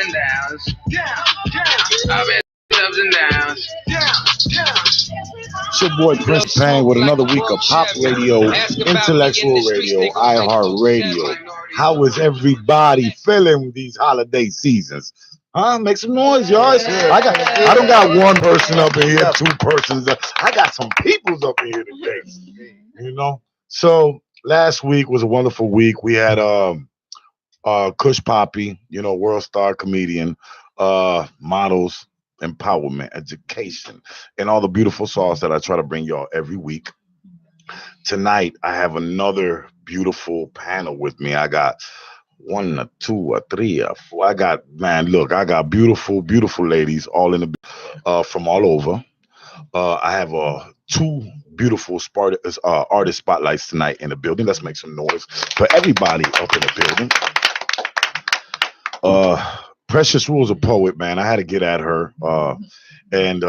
and downs. I've been ups and downs. It's your boy Prince Pang with another week of Pop Radio, Intellectual Radio, iHeart Radio. How is everybody feeling these holiday seasons? Make some noise, y'all. I don't got one person up in here, two persons. I got some peoples up in here today. You know. So last week was a wonderful week. We had Kush Poppy, world star comedian, models, empowerment, education, and all the beautiful songs that I try to bring y'all every week. Tonight, I have another beautiful panel with me. I got one, or two, or three, or four. I got beautiful, beautiful ladies all in the from all over. I have two beautiful artist spotlights tonight in the building. Let's make some noise for everybody up in the building. Precious Rule's a poet, man. I had to get at her and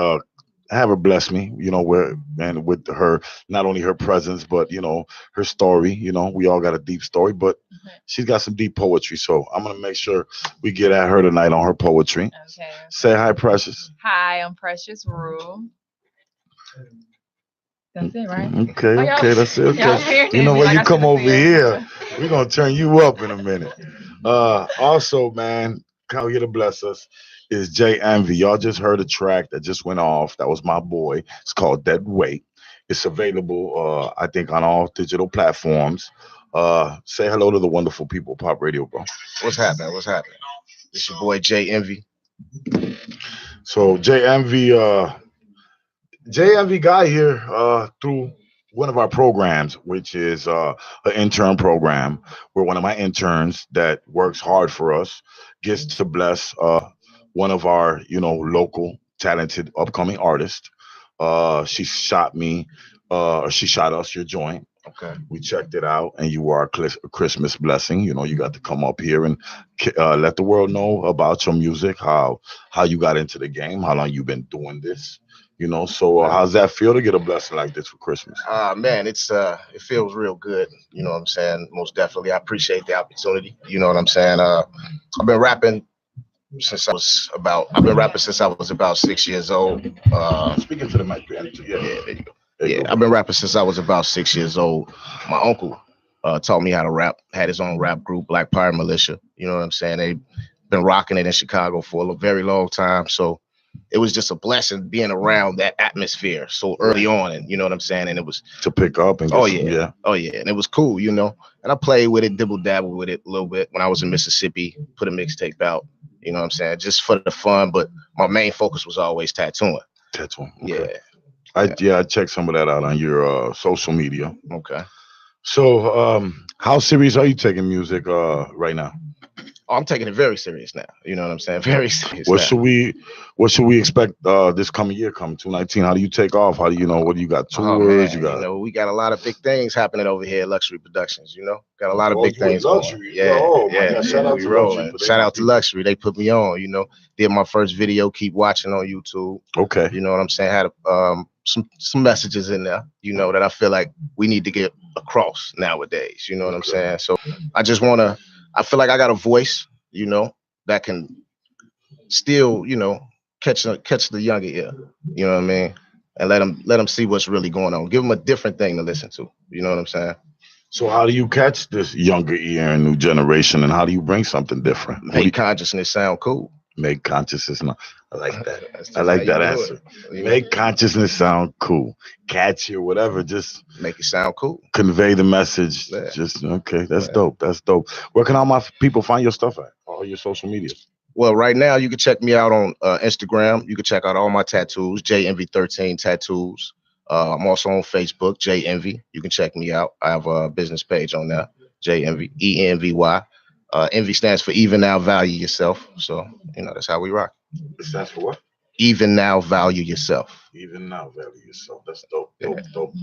have her bless me, with her, not only her presence, but, her story. We all got a deep story, but she's got some deep poetry. So I'm going to make sure we get at her tonight on her poetry. Okay. Say hi, Precious. Hi, I'm Precious Rule. That's it, right? Okay, that's it. Okay. You know what? You come over here, we're going to turn you up in a minute. Also, man, come here to bless us is Jay Envy. Y'all just heard a track that just went off. That was my boy. It's called Dead Weight. It's available, I think, on all digital platforms. Say hello to the wonderful people, Pop Radio, bro. What's happening? It's your boy Jay Envy. So Jay Envy got here through one of our programs, which is an intern program, where one of my interns that works hard for us gets to bless one of our, local talented upcoming artists. She shot us your joint. Okay. We checked it out, and you are a Christmas blessing. You got to come up here and let the world know about your music, how you got into the game, how long you've been doing this. So how's that feel to get a blessing like this for Christmas? Man, it feels real good. You know what I'm saying? Most definitely. I appreciate the opportunity. You know what I'm saying? I've been rapping since I was about 6 years old. Speaking to the mic, yeah, there you go. I've been rapping since I was about 6 years old. My uncle taught me how to rap, had his own rap group, Black Pirate Militia. You know what I'm saying? They've been rocking it in Chicago for a very long time. So it was just a blessing being around that atmosphere so early on, and you know what I'm saying? And it was to pick up and oh yeah, and it was cool, And I played with it, dibble dabble with it a little bit when I was in Mississippi, put a mixtape out, you know what I'm saying, just for the fun, but my main focus was always tattooing. Okay. I checked some of that out on your social media. Okay. So how serious are you taking music right now? Oh, I'm taking it very serious now. You know what I'm saying? Very serious. What should we expect this coming year, coming 2019? How do you take off? How do you what do you got? Tours? We got a lot of big things happening over here at Luxury Productions. Got a lot of big things Luxury. Yeah. Shout out to Luxury. Shout out to Luxury. They put me on. Did my first video. Keep watching on YouTube. Okay. You know what I'm saying? Had some messages in there. That I feel like we need to get across nowadays. You know what I'm saying? So I feel like I got a voice, that can still, catch the younger ear. You know what I mean? And let them see what's really going on. Give them a different thing to listen to. You know what I'm saying? So how do you catch this younger ear and new generation, and how do you bring something different? Make consciousness sound cool. Make consciousness. I like that. I like that answer. Make consciousness sound cool. Catchy or whatever. Just make it sound cool. Convey the message. Yeah. Just okay. That's dope. That's dope. Where can all my people find your stuff at? All your social media. Well, right now you can check me out on Instagram. You can check out all my tattoos. JEnvy13 tattoos. I'm also on Facebook. J Envy. You can check me out. I have a business page on there. J Envy. ENVY. Envy stands for even now value yourself. So, that's how we rock. It stands for what? Even now value yourself. Even now value yourself. That's dope. Dope.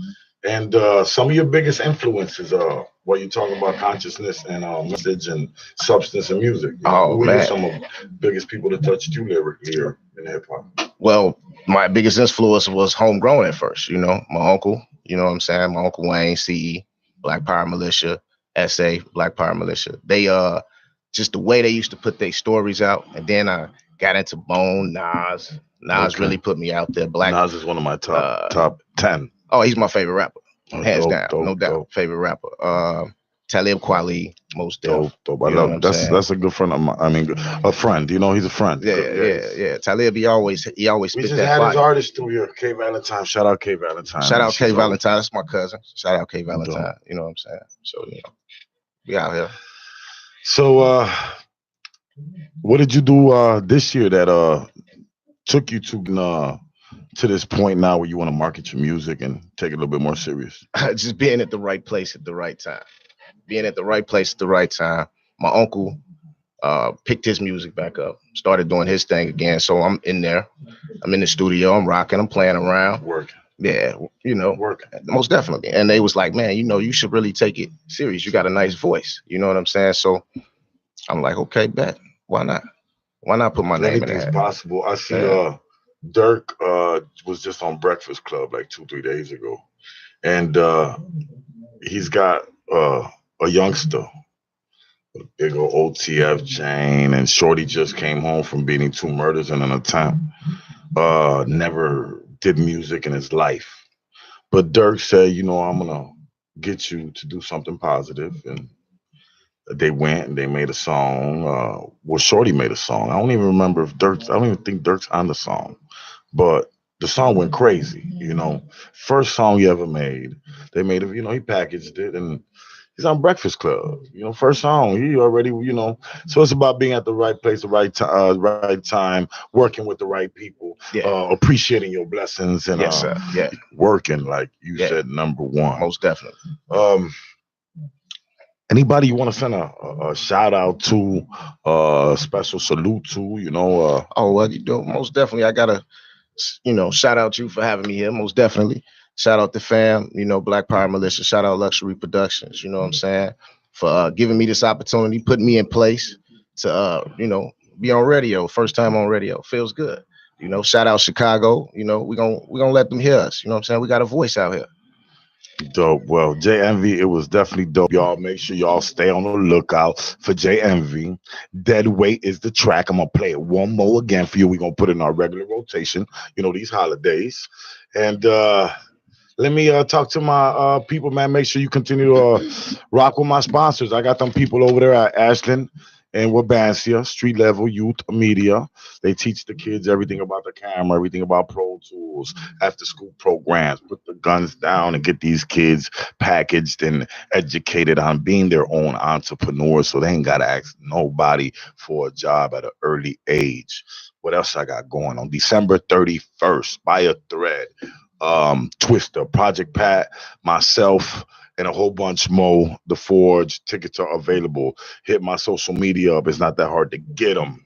And some of your biggest influences are what you're talking about, consciousness and message and substance and music. Who are some of the biggest people that touched you lyrically in hip hop? Well, my biggest influence was homegrown at first. My uncle, you know what I'm saying? My Uncle Wayne, CE, Black Pirate Militia. SA, Black Pirate Militia. just the way they used to put their stories out. And then I got into Bone, Nas. Nas really put me out there. Black Nas is one of my top 10. Oh, he's my favorite rapper. Hands down. No doubt. Dope. Favorite rapper. Talib Kweli, most dope. I love him. That's a good friend of mine. I mean, a friend. He's a friend. Yeah. Talib, he always spit that. We just had his artist through here, K Valentine. Shout out K Valentine. Shout out K Valentine. That's my cousin. Shout out K Valentine. Dope. You know what I'm saying? So we out here. So what did you do this year that took you to this point now where you want to market your music and take it a little bit more serious? Just being at the right place at the right time. Being at the right place at the right time. My uncle picked his music back up, started doing his thing again. So I'm in there. I'm in the studio. I'm rocking. I'm playing around. Working. Yeah, working. Most definitely. And they was like, man, you should really take it serious. You got a nice voice. You know what I'm saying? So I'm like, okay, bet. Why not? Why not put my name in there? Possible. I see Dirk was just on Breakfast Club like 2-3 days ago. And he's got a youngster with a big old OTF chain, and Shorty just came home from beating 2 murders in an attempt. Never did music in his life. But Dirk said, I'm gonna get you to do something positive. And they went and they made a song. Shorty made a song. I don't even remember I don't even think Dirk's on the song. But the song went crazy, First song he ever made. They made it, he packaged it, and he's on Breakfast Club. First song, he already, So it's about being at the right place, the right time, working with the right people, appreciating your blessings, and yes, sir. Yeah, working like you said, number one. Most definitely. Anybody you want to send a shout out to, special salute to, most definitely. I gotta, shout out you for having me here. Most definitely. Shout out the fam, Black Power Militia. Shout out Luxury Productions. You know what I'm saying? For giving me this opportunity, putting me in place to, be on radio. First time on radio. Feels good. Shout out Chicago. We gonna let them hear us. You know what I'm saying? We got a voice out here. Dope. Well, JMV, it was definitely dope. Y'all make sure y'all stay on the lookout for JMV. Dead Weight is the track. I'm going to play it one more again for you. We're going to put it in our regular rotation, these holidays. And let me talk to my people, man. Make sure you continue to rock with my sponsors. I got them people over there at Ashland and Wabansia, Street Level Youth Media. They teach the kids everything about the camera, everything about Pro Tools, after school programs, put the guns down and get these kids packaged and educated on being their own entrepreneurs, so they ain't got to ask nobody for a job at an early age. What else I got going on? December 31st, buy a thread. Twister, Project Pat, myself, and a whole bunch more. The Forge tickets are available. Hit my social media up. It's not that hard to get them.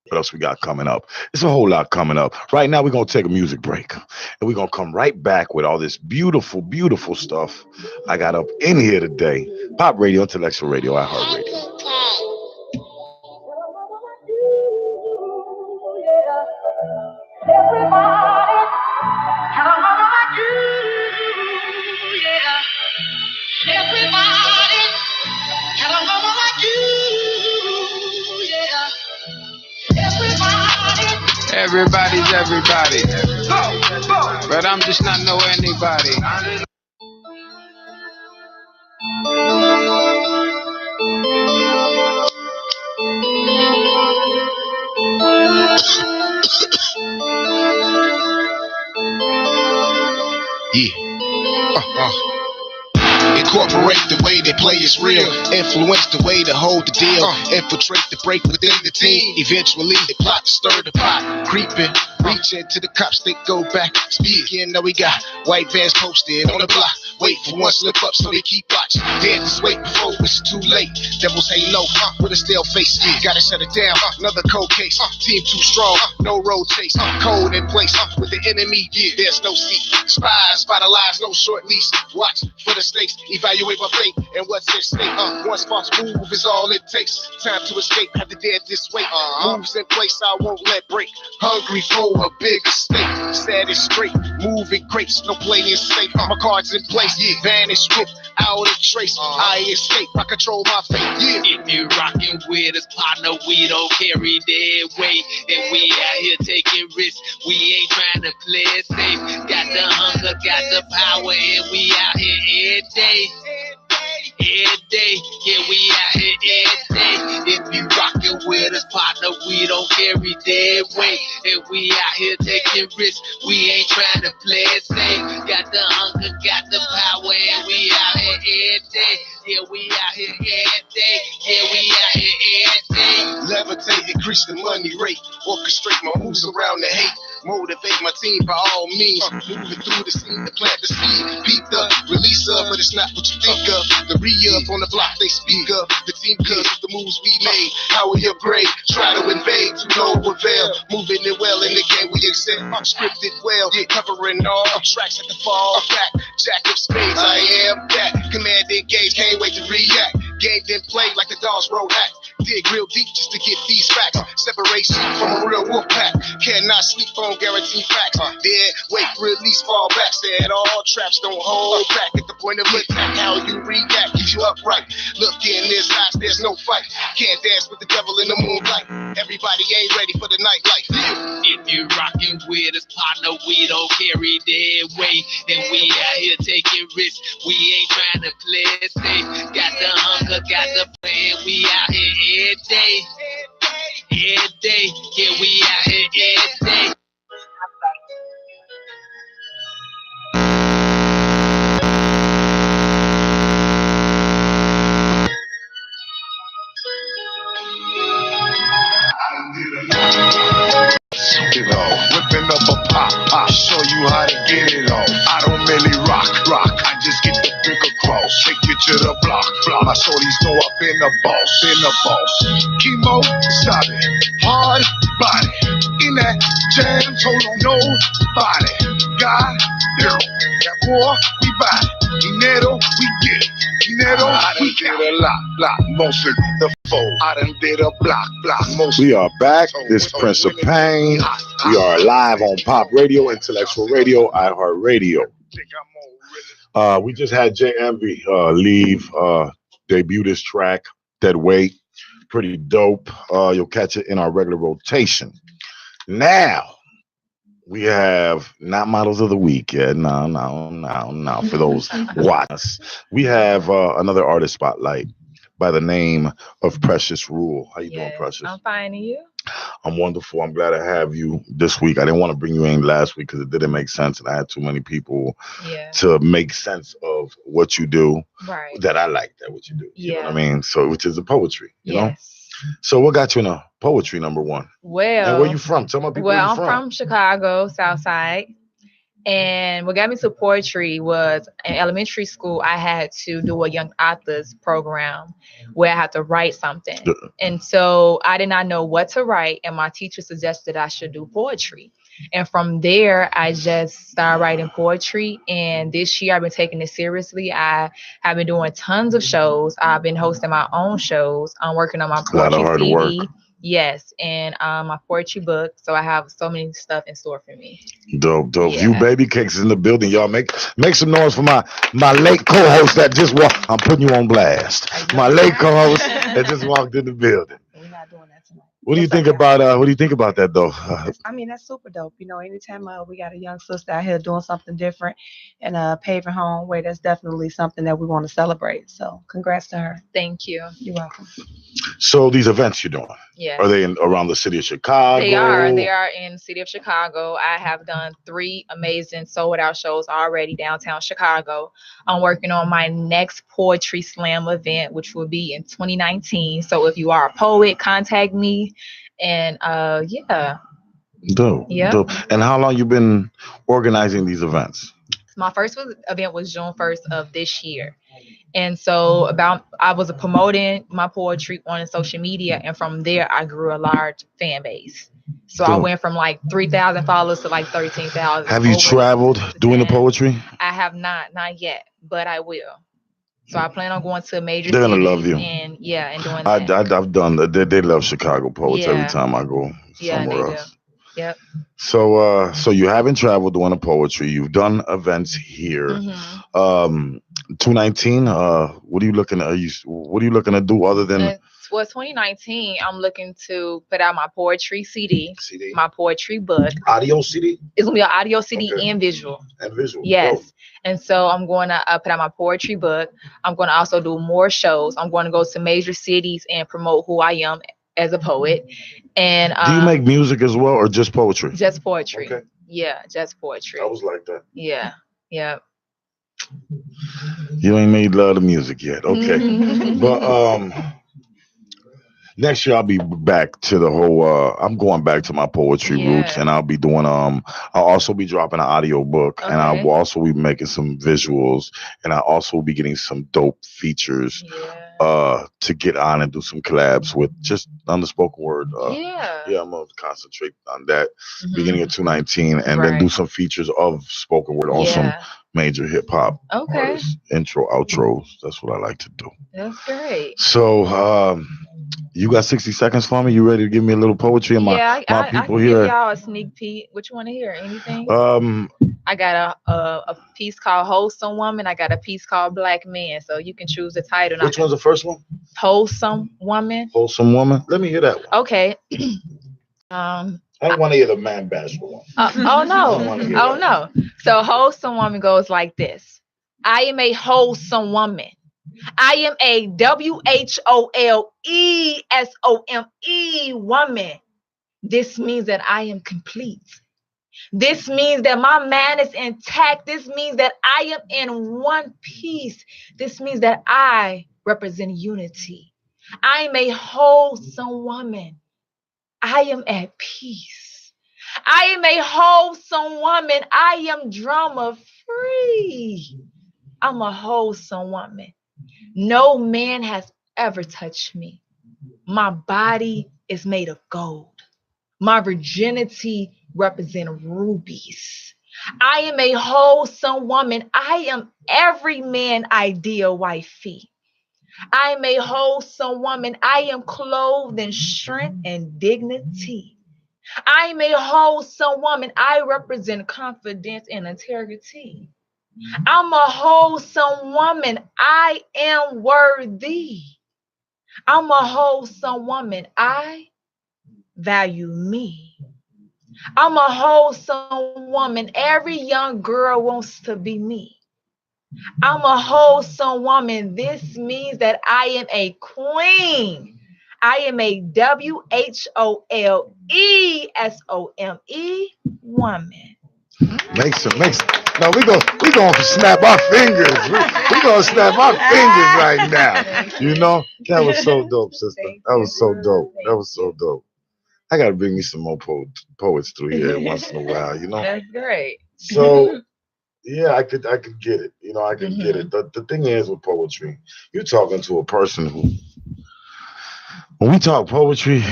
What else we got coming up? It's a whole lot coming up. Right now, we're going to take a music break. And we're going to come right back with all this beautiful, beautiful stuff I got up in here today. Pop Radio, Intellectual Radio, iHeart Radio. Everybody's everybody, but I'm just not know anybody. Incorporate the way they play is real. Influence the way to hold the deal. Infiltrate the break within the team. Eventually they plot to stir the pot. Creeping, reaching to the cops, they go back. Speaking, now we got white vans posted on the block. Wait for one slip up so they keep watch. They just wait before it's too late. Devils hang low with a stale face. Gotta shut it down. Another cold case. Team too strong. No road chase. Code in place with the enemy. There's no seat. Spies, spot lies, no short lease. Watch for the stakes. Evaluate my fate and what's at stake. One false move is all it takes. Time to escape, have to dare this weight. Moves in place I won't let break. Hungry for a bigger stake. Sad and straight, moving crates, no playing safe. My cards in place, vanish with out of trace. I escape, I control my fate. If you rockin' with us, partner, we don't carry their weight. And we out here taking risks. We ain't trying to play it safe. Got the hunger, got the power, and we out here every day. Every day, yeah, we out here every day. If you rockin' with us, partner, we don't carry their weight. And we out here taking risks. We ain't trying to play it safe. Got the hunger, got the power, and we out here every day. Yeah, we out here every day. Yeah, we out here every day. Levitate, increase the money rate. Orchestrate my moves around the hate. Motivate my team by all means. Moving through the scene to plant the seed. Beat the release of, but it's not what you think of. The re-up on the block they speak of. The team cause of the moves we made. How we upgrade, try to invade to no avail. Moving it well in the game we accept. I'm scripted well, covering all tracks at the fall back. Jack of spades, I am that. Command engage, can't wait to react. Game then play like the dogs roll hack. Dig real deep just to get these facts. Separation from a real wolf pack. Cannot sleep on guaranteed facts. Dead weight, release, fall back. Said all traps don't hold back. At the point of attack, how you react keeps you upright. Look in his eyes, there's no fight. Can't dance with the devil in the moonlight. Everybody ain't ready for the nightlife. If you rockin' with us, partner, we don't carry their weight. And we out here taking risks. We ain't trying to play it safe. Got the hunger, got the plan. We out here every day. Every day. Yeah, we out here every day. Whipping up a pop, show you how to get it on. I don't really rock, I just get the brick across. Take you to the block. My shorties know I've been a boss. Chemo, stop it. Hard body. In that jam, told on nobody. God, hero. That boy, we buy it. Dinero, we get it. I done did a lot, mostly the fold. I done did a block, mostly. We are back. This is Prince of Pain. We are live on Pop Radio, Intellectual Radio, iHeart Radio. We just had J Envy debut this track, Dead Weight. Pretty dope. You'll catch it in our regular rotation. Now, we have not models of the week yet. No. For those watchers, we have another artist spotlight by the name of Precious Rule. How you doing, Precious? I'm fine, and you? I'm wonderful. I'm glad to have you this week. I didn't want to bring you in last week because it didn't make sense, and I had too many people to make sense of what you do. Right. That I like what you do. You know what I mean? So, which is the poetry. You know. So what got you in a poetry, number one? Well, and where you from? Tell my people where you from. I'm from Chicago, South Side. And what got me to poetry was in elementary school, I had to do a young authors program where I had to write something. And so I did not know what to write. And my teacher suggested I should do poetry. And from there, I just started writing poetry. And this year, I've been taking it seriously. I have been doing tons of shows. I've been hosting my own shows. I'm working on my poetry CD. Yes, and my poetry book. So I have so many stuff in store for me. Dope. You baby cakes in the building, y'all. Make some noise for my late co-host that just walked. I'm putting you on blast. My late co-host that just walked in the building. We're not doing that tonight. What do you think about that though? I mean, that's super dope. You know, anytime we got a young sister out here doing something different and paving home way, that's definitely something that we want to celebrate. So congrats to her. Thank you. You're welcome. So these events you're doing, are they around the city of Chicago? They are in the city of Chicago. I have done 3 amazing sold out shows already downtown Chicago. I'm working on my next poetry slam event, which will be in 2019. So if you are a poet, contact me. And Dope. And how long you been organizing these events? My first event was June 1st of this year. And so I was promoting my poetry on social media. And from there, I grew a large fan base. So I went from like 3,000 followers to like 13,000. Have you traveled doing the poetry? I have not yet, but I will. So I plan on going to a major They're gonna cities love you. and and doing I, that. I've done that. They love Chicago poets every Yeah, time I go yeah, they somewhere do. else. Yep. So you haven't traveled doing the poetry. You've done events here. Mm-hmm. Um, 219. What are you looking at? What are you looking to do other than And towards 2019, I'm looking to put out my poetry CD, CD, my poetry book. audio CD, It's gonna be an audio CD okay, and visual. and visual? Dope. Yes. And so I'm going to put out my poetry book. I'm going to also do more shows. I'm going to go to major cities and promote who I am as a poet. And Do you make music as well, or just poetry? just poetry. Okay, Yeah, just poetry. I was like that. Yeah. Yeah. You ain't made love to music yet. Okay, but next year I'll be back to the whole I'm going back to my poetry roots, Yeah. and I'll be doing I'll also be dropping an audio book, and I Okay. will also be making some visuals, and I also will be getting some dope features Yeah. to get on and do some collabs with just unspoken word. Yeah. Yeah, I'm gonna concentrate on that beginning Mhm. of 219, and then do Right. some features of spoken word on some Yeah. major hip hop Okay. artists. Intro, outros. That's what I like to do. That's great. So, you got 60 seconds for me? You ready to give me a little poetry? And Yeah, my I people can give here. y'all a sneak peek. What you want to hear? Anything? Um, I got a piece called Wholesome Woman. I got a piece called Black Man. So you can choose the title. which one's the first one? Wholesome Woman. Wholesome woman. Let me hear that one. Okay. Um. I don't want to hear the man bashful one. Oh I don't want to no. hear Oh that. no. So Wholesome Woman goes like this. I am a wholesome woman. I am a WHOLESOME woman. This means that I am complete. This means that my man is intact. This means that I am in one piece. This means that I represent unity. I am a wholesome woman. I am at peace. I am a wholesome woman. I am drama free. I'm a wholesome woman. No man has ever touched me. My body is made of gold. My virginity represents rubies. I am a wholesome woman. I am every man ideal wifey. I am a wholesome woman. I am clothed in strength and dignity. I am a wholesome woman. I represent confidence and integrity. I'm a wholesome woman. I am worthy. I'm a wholesome woman. I value me. I'm a wholesome woman. Every young girl wants to be me. I'm a wholesome woman. This means that I am a queen. I am a WHOLESOME woman. Makes. No, we gonna snap our fingers. We gonna snap our fingers right now. You know that was so dope, sister. That was so dope. That was so dope. I gotta bring me some more poets through here once in a while. You know. That's great. So yeah, I could get it. You know, I could get Mhm. it. The thing is with poetry, you're talking to a person who, when we talk poetry,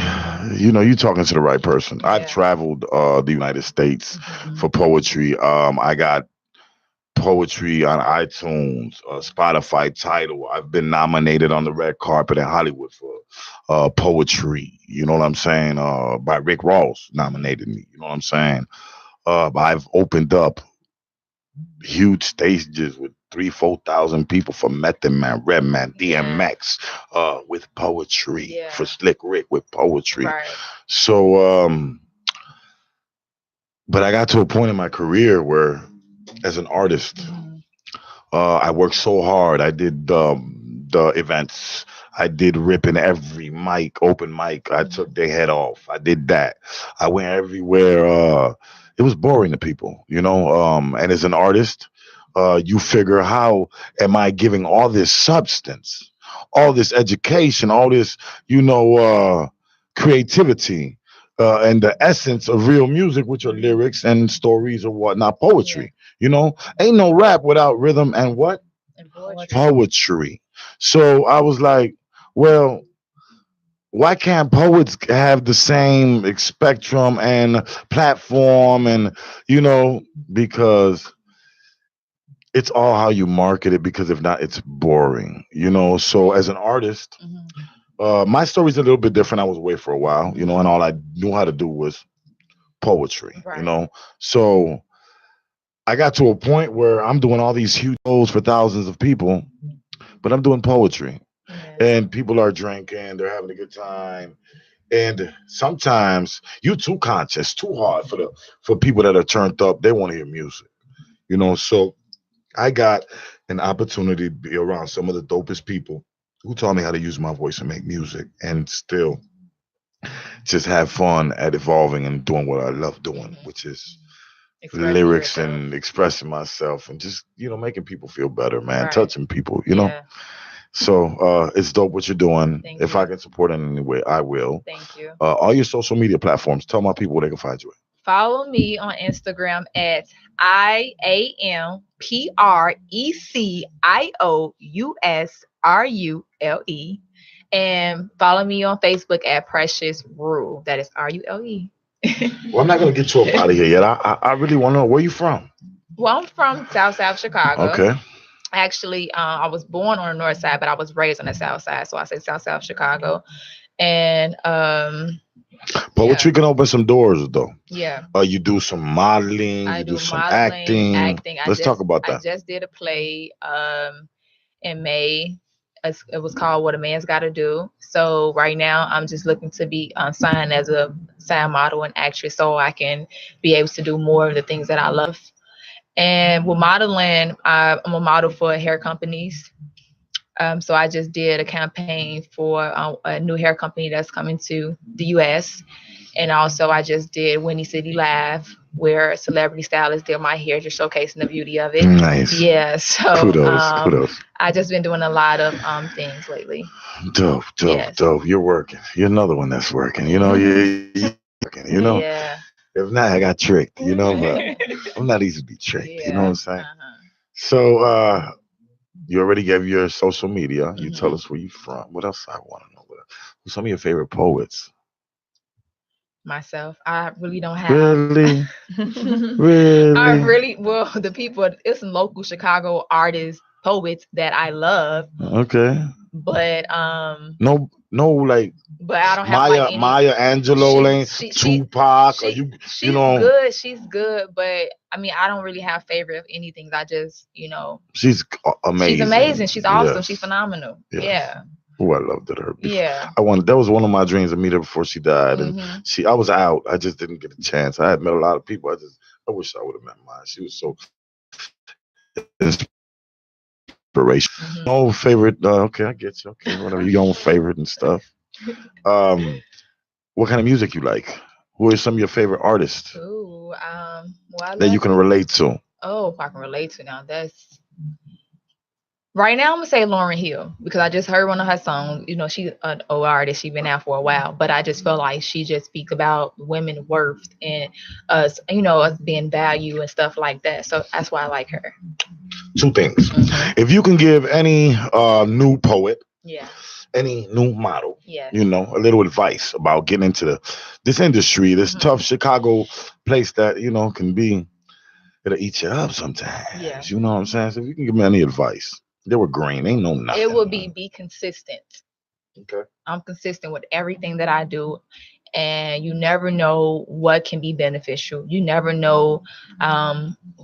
you know, you're talking to the right person. I've Yeah. traveled the United States Mhm. for poetry. I got poetry on iTunes, Spotify title. I've been nominated on the red carpet in Hollywood for poetry. You know what I'm saying? By Rick Ross nominated me. You know what I'm saying? I've opened up huge stages with 3,000-4,000 people for Method Man, Redman, Yeah. DMX, with poetry, Yeah. for Slick Rick with poetry. Right. So, but I got to a point in my career where, as an artist, Mhm. I worked so hard. I did the events. I did ripping every mic, open mic. I took their head off. I did that. I went everywhere. It was boring to people, you know. And as an artist, you figure, how am I giving all this substance, all this education, all this, you know, creativity, and the essence of real music, which are lyrics and stories or whatnot, poetry. You know, ain't no rap without rhythm and what? And poetry. Poetry. So I was like, well, why can't poets have the same spectrum and platform? And, you know, because it's all how you market it, because if not, it's boring, you know. So as an artist, Mhm. my story's a little bit different. I was away for a while, you know, and all I knew how to do was poetry, you Right. know. So I got to a point where I'm doing all these huge shows for thousands of people, but I'm doing poetry, Yes. and people are drinking, they're having a good time, and sometimes you too conscious, too hard for people that are turned up. They want to hear music, you know. So I got an opportunity to be around some of the dopest people who taught me how to use my voice and make music, and still just have fun at evolving and doing what I love doing, Mhm. which is Expressing lyrics yourself. and expressing myself and just, you know, making people feel better, man, Right. touching people, you know. Yeah. So it's dope what you're doing. Thank If I you. can support in any way, I will. Thank you. All your social media platforms, tell my people where they can find you Follow me on Instagram at IAMPRECIOUSRULE. And follow me on Facebook at Precious Rule. That is RULE. at. Well, I'm not gonna get you up out of here yet. I really want to know where you from. Well, I'm from South Chicago. Okay. Actually, I was born on the north side, but I was raised on the south side. So I say South Chicago. And yeah, Poetry can open some doors, though. yeah. You do some modeling, I you do do some modeling, acting. acting. Let's talk about I that. just did a play in May. It was called What a Man's Got to Do. So right now I'm just looking to be signed as a sign model and actress, so I can be able to do more of the things that I love. And with modeling, I'm a model for hair companies. So I just did a campaign for a new hair company that's coming to the U.S. And also, I just did Windy City Live, where celebrity stylists did my hair, just showcasing the beauty of it. Nice. Yeah, so Kudos. Kudos. I just been doing a lot of things lately. Dope. Yes. Dope. You're working. You're another one that's working. You know, you working. You know, Yeah. if not, I got tricked. You know, but I'm not easy to be tricked. You know what Yeah. I'm saying? Uh-huh. So, you already gave your social media. You tell Mhm. us where you from. What else I want to know? Who's some of your favorite poets? Myself, I really don't have. Really? I Really? really well the people. It's some local Chicago artists, poets that I love, Okay. but No, no, like I don't have like any. Maya Angelou, She like she she Tupac, or she you she's know, good. She's good, but I mean, I don't really have favorite of anything. I just, she's she's amazing. amazing. She's awesome. She's Yes, phenomenal. yes. Yeah, Oh, I loved her. yeah. That was one of my dreams to meet her before she died, and Hmm. I was out. I just didn't get a chance. I had met a lot of people. I wish I would have met mine. She was so inspirational. Hmm. No favorite. Okay, I get you. Okay, whatever. You own favorite and stuff. Um, what kind of music you like? Who are some of your favorite artists Ooh, well, I that you love. can relate to? Oh, if I can relate to now, that's right now. I'm gonna say Lauren Hill because I just heard one of her songs. She's an old artist. She's been out for a while, but I just feel like she just speaks about women worth and us, us being value and stuff like that. So that's why I like her. Two things. Hmm. If you can give any new poet, Yeah. any new model, Yes. a little advice about getting into this industry, this Mhm. tough Chicago place that can be, it'll eat you up sometimes. Yeah. You know what I'm saying? So if you can give me any advice, they were green. Ain't no nothing. It would be consistent. Okay. I'm consistent with everything that I do, and you never know what can be beneficial. You never know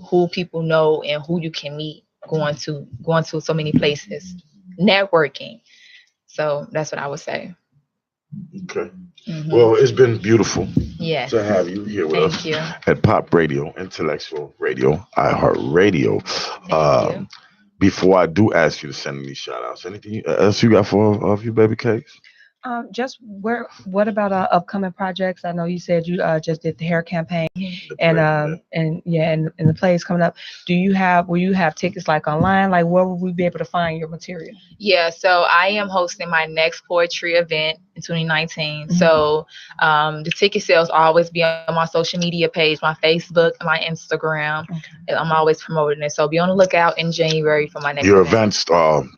who people know and who you can meet going to so many places. Networking. So that's what I would say. Okay. Hmm. Well, it's been beautiful Yes. to have you here with Thank us you. at Pop Radio, Intellectual Radio, iHeart Radio. Thank you. Before I do ask you to send me shout outs, anything else you got for a few baby cakes? Just what about upcoming projects? I know you said you just did the hair campaign The and play, and the plays coming up. Will you have tickets like online? Like where will we be able to find your material? Yeah, so I am hosting my next poetry event in 2019. Mhm. So the ticket sales always be on my social media page, my Facebook, and my Instagram. Okay. And I'm always promoting it. So be on the lookout in January for my next Your event. events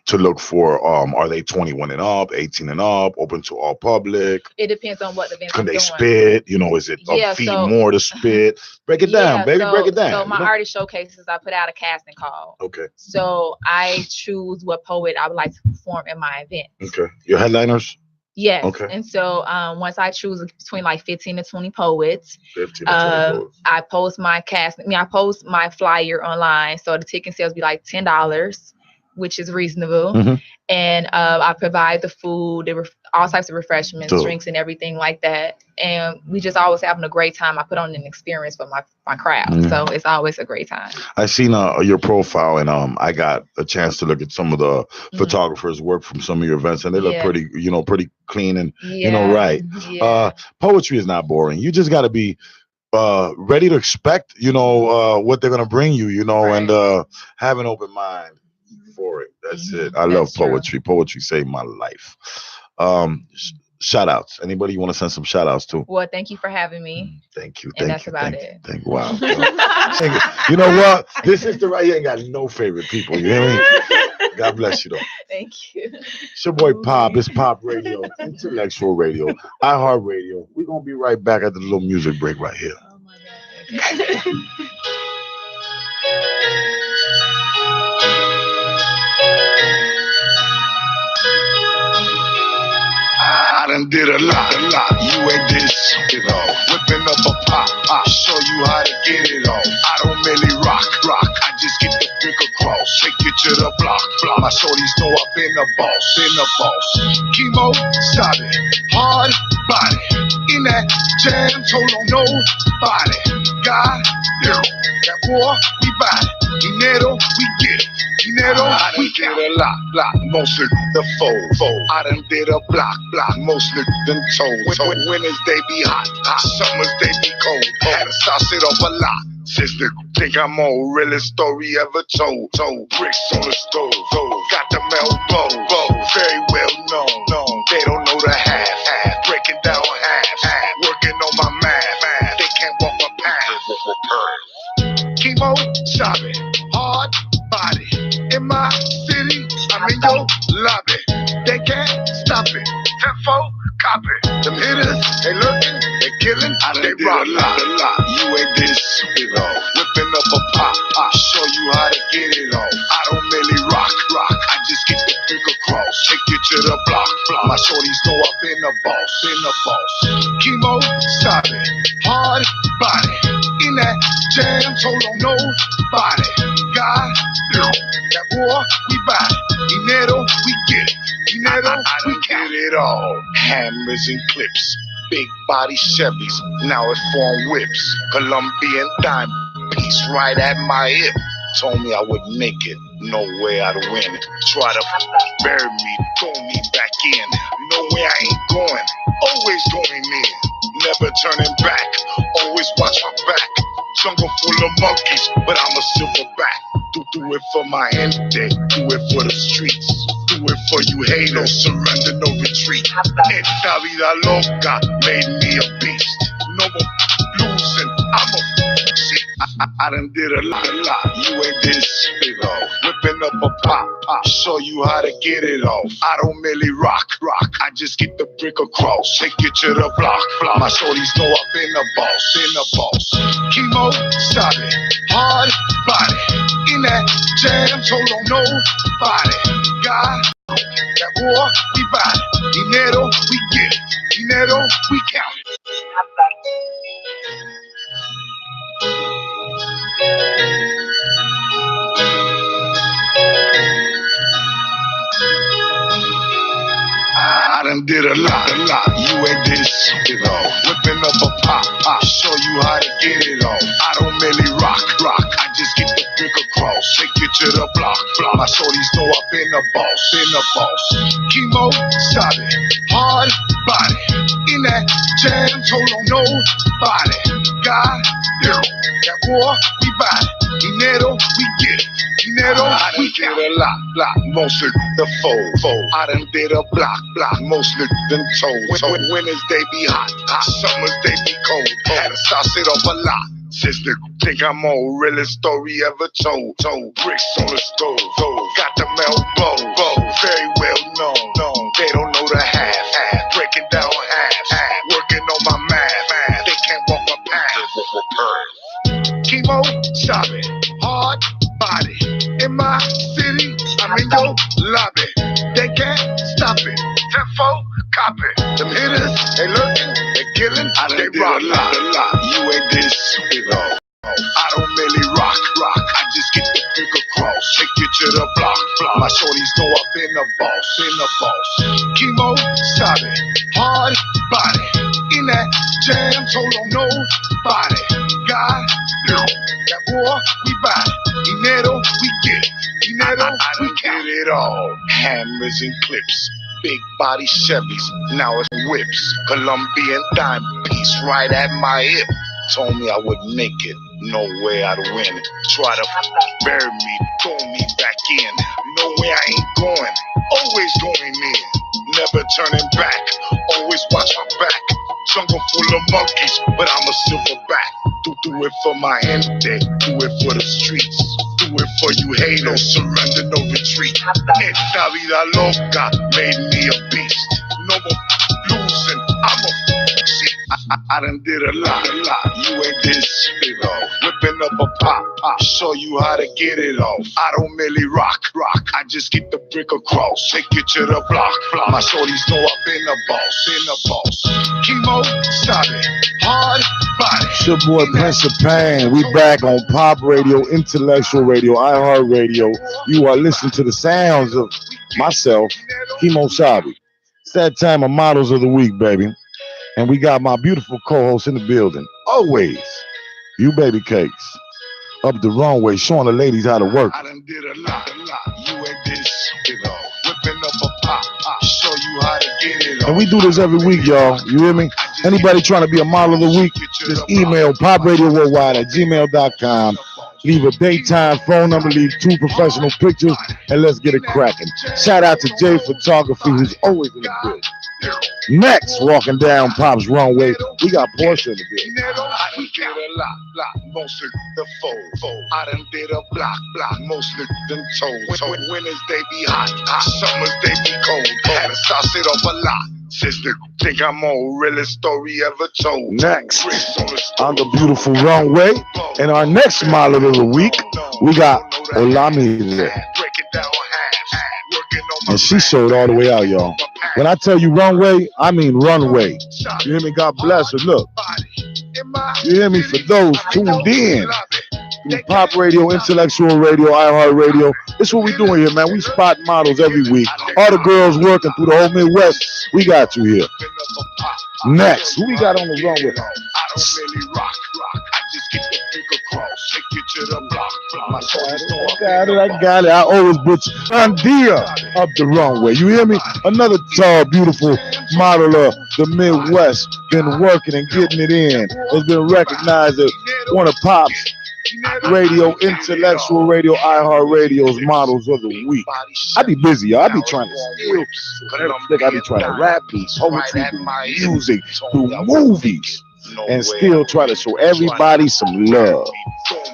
to look for, are they 21 and up, 18 and up, open open to all public? It depends on what the event Can I'm they doing. spit? You know, is it a fee more to spit? Break it down, baby. Break it down. So my artist showcases, I put out a casting call. Okay. So I choose what poet I would like to perform in my event. Okay. Your headliners? Yes. Okay. And so once I choose between like 15 to 20 poets, 15 to 20 poets. I post my I post my flyer online. So the ticket sales be like $10, which is reasonable. Mm-hmm. And I provide the food, all types of refreshments, drinks, and everything like that. And we just always having a great time. I put on an experience for my crowd. Mm-hmm. So it's always a great time. I seen your profile, and I got a chance to look at some of the photographers' work from some of your events, and they look pretty clean and right. Yeah. Poetry is not boring. You just got to be ready to expect, what they're gonna bring you, and have an open mind for it. That's it. I love poetry. True. Poetry saved my life. Shout outs. Anybody you want to send some shout outs to? Well, thank you for having me. Thank you. And that's about it. Wow. You know what? This is the right. You ain't got no favorite people. You hear me? God bless you though. Thank you. It's your boy Pop. It's Pop Radio, Intellectual Radio, iHeart Radio. We're gonna be right back at the little music break right here. Oh my God. I done did a lot. You ain't did shit at all. Whipping up a pop, show you how to get it on. I don't really rock. I just get the brick across. Take you to the block. My shorties know I've been a boss. Chemo, stop it. Hard body. In that jam, told on nobody. God, that war, we buy it. Dinero, we get it. I done did a lot, mostly the fold. I done did a block, mostly them told. Winners they be hot, summers they be cold. Had to sauce it up a lot. Sister, think I'm on realest story ever told. Bricks on the stove, got the elbow, very well known. They don't know the half, breaking down half, working on my math. They can't walk my path. Chemo, shopping, hard body. In my city, I'm in your lobby. They can't stop it. Tenfold, copy. Them hitters, they looking, they killing, they rock a lot. You ain't did shit at all. Whipping up a pop, show you how to get it on. I don't really rock. I just get the brick across. Take you to the block. My shorties know I've been a boss. Chemo, stop it. Hard body. In that jam, told on nobody. God, that war, we buy it. Dinero, we get it. Dinero, we get it all. Hammers and clips, big body Chevys, now it's form whips. Colombian diamond piece right at my hip. Told me I wouldn't make it, no way I'd win it. Try to bury me, throw me back in. No way I ain't going, always going in. Never turning back, always watch my back. Jungle full of monkeys, but I'm a silverback. Do it for my gente, do it for the streets. Do it for you haters, surrender, no retreat. Esta vida loca made me a beast. No more losing, I'm a shit. I done did a lot. You ain't did shit at all. Whipping up a pop, show you how to get it off. I don't really rock. I just get the brick across. Take you to the block. My shorties know I've been a boss. Chemo, stop it. Hard body. In that jam, told on nobody. God, that war, we buy it. Dinero, we get it. Dinero, we count it. I done did a lot. You ain't did shit at all. Whipping up a pop, show you how to get it on. I don't really rock. I just get the brick across. Take you to the block. My shorties know I've been a boss. Chemo, stop it. Hard body. In that jam, told on nobody. God, that war, we buy it. Dinero, we get it. Dinero, we did a lot, mostly the fold. I done did a block, mostly them toes. Winners they be hot, summers they be cold. Had to sauce it up a lot. Sister, think I'm on realest story ever told. Bricks on the stove, got the elbow, very well known. They don't know the half, chemo, sabe, hard body. In my city, I'm in your lobby. They can't stop it. Tenfold, copy. Them hitters, they lurking, they killing, they rock. You ain't this shit though. I don't really rock. I just get the big across. Take you to the block. My shorties know I've been the boss. Chemo, sabe, hard body. In that jam, told on nobody. God, that war, we buy it. Dinero, we get it. Dinero, we get it all. Hammers and clips. Big body Chevys, now it's whips. Colombian dime piece right at my hip. Told me I wouldn't make it, no way I'd win. Try to bury me, throw me back in. No way I ain't going, always going in. Never turning back, always watch my back. Jungle full of monkeys, but I'm a silverback. Do it for my gente, do it for the streets. Do it for you haters, surrender, no retreat. Esta vida loca made me a beast. No more losing, I'm a shit. I done did a lot. You ain't this shit off. Whipping up a pop, show you how to get it off. I don't really rock. I just get the brick across. Take you to the block. My shorties know I've been a boss. Chemo, solid, hard body. It's your boy Prince of Pain. We back on Pop Radio, Intellectual Radio, iHeart Radio. You are listening to the sounds of myself, Chemo Sabi. It's that time of Models of the Week, baby. And we got my beautiful co-host in the building. Always, you baby cakes. Up the runway, showing the ladies how to work. I done did a lot. You ain't this shit off. Whipping up a pop, show you how to get it off. And we do this every week, y'all. You hear me? Anybody trying to be a model of the week, just email popradiowworldwide@gmail.com. Leave a daytime phone number, leave 2 professional pictures, and let's get it cracking. Shout out to Jay Photography, who's always in the building. Next, walking down Pop's runway, we got Portia in the building. I done did a lot, most of the fold. I done did a block, most of them toes. Winters they be hot, summers they be cold. Had to sauce it off a lot. Sister, think I'm on realest story ever told. Next, on the beautiful runway, and our next model of the week, we got Olami there. And she showed all the way out, y'all. When I tell you runway, I mean runway. You hear me? God bless her. Look, you hear me? For those tuned in through Pop Radio, Intellectual Radio, iHeart Radio, this is what we doing here, man. We spot models every week. All the girls working through the whole Midwest, we got you here. Next, who we got on the runway? I got it. I always butcher Andia up the runway. You hear me? Another tall, beautiful model of the Midwest. Been working and getting it in. Has been recognized as one of Pop's Radio, Intellectual Radio, iHeart Radio's models of the week. I be busy, y'all. I be trying to steal. I be trying to rap, do poetry, do music, do movies, and still try to show everybody some love.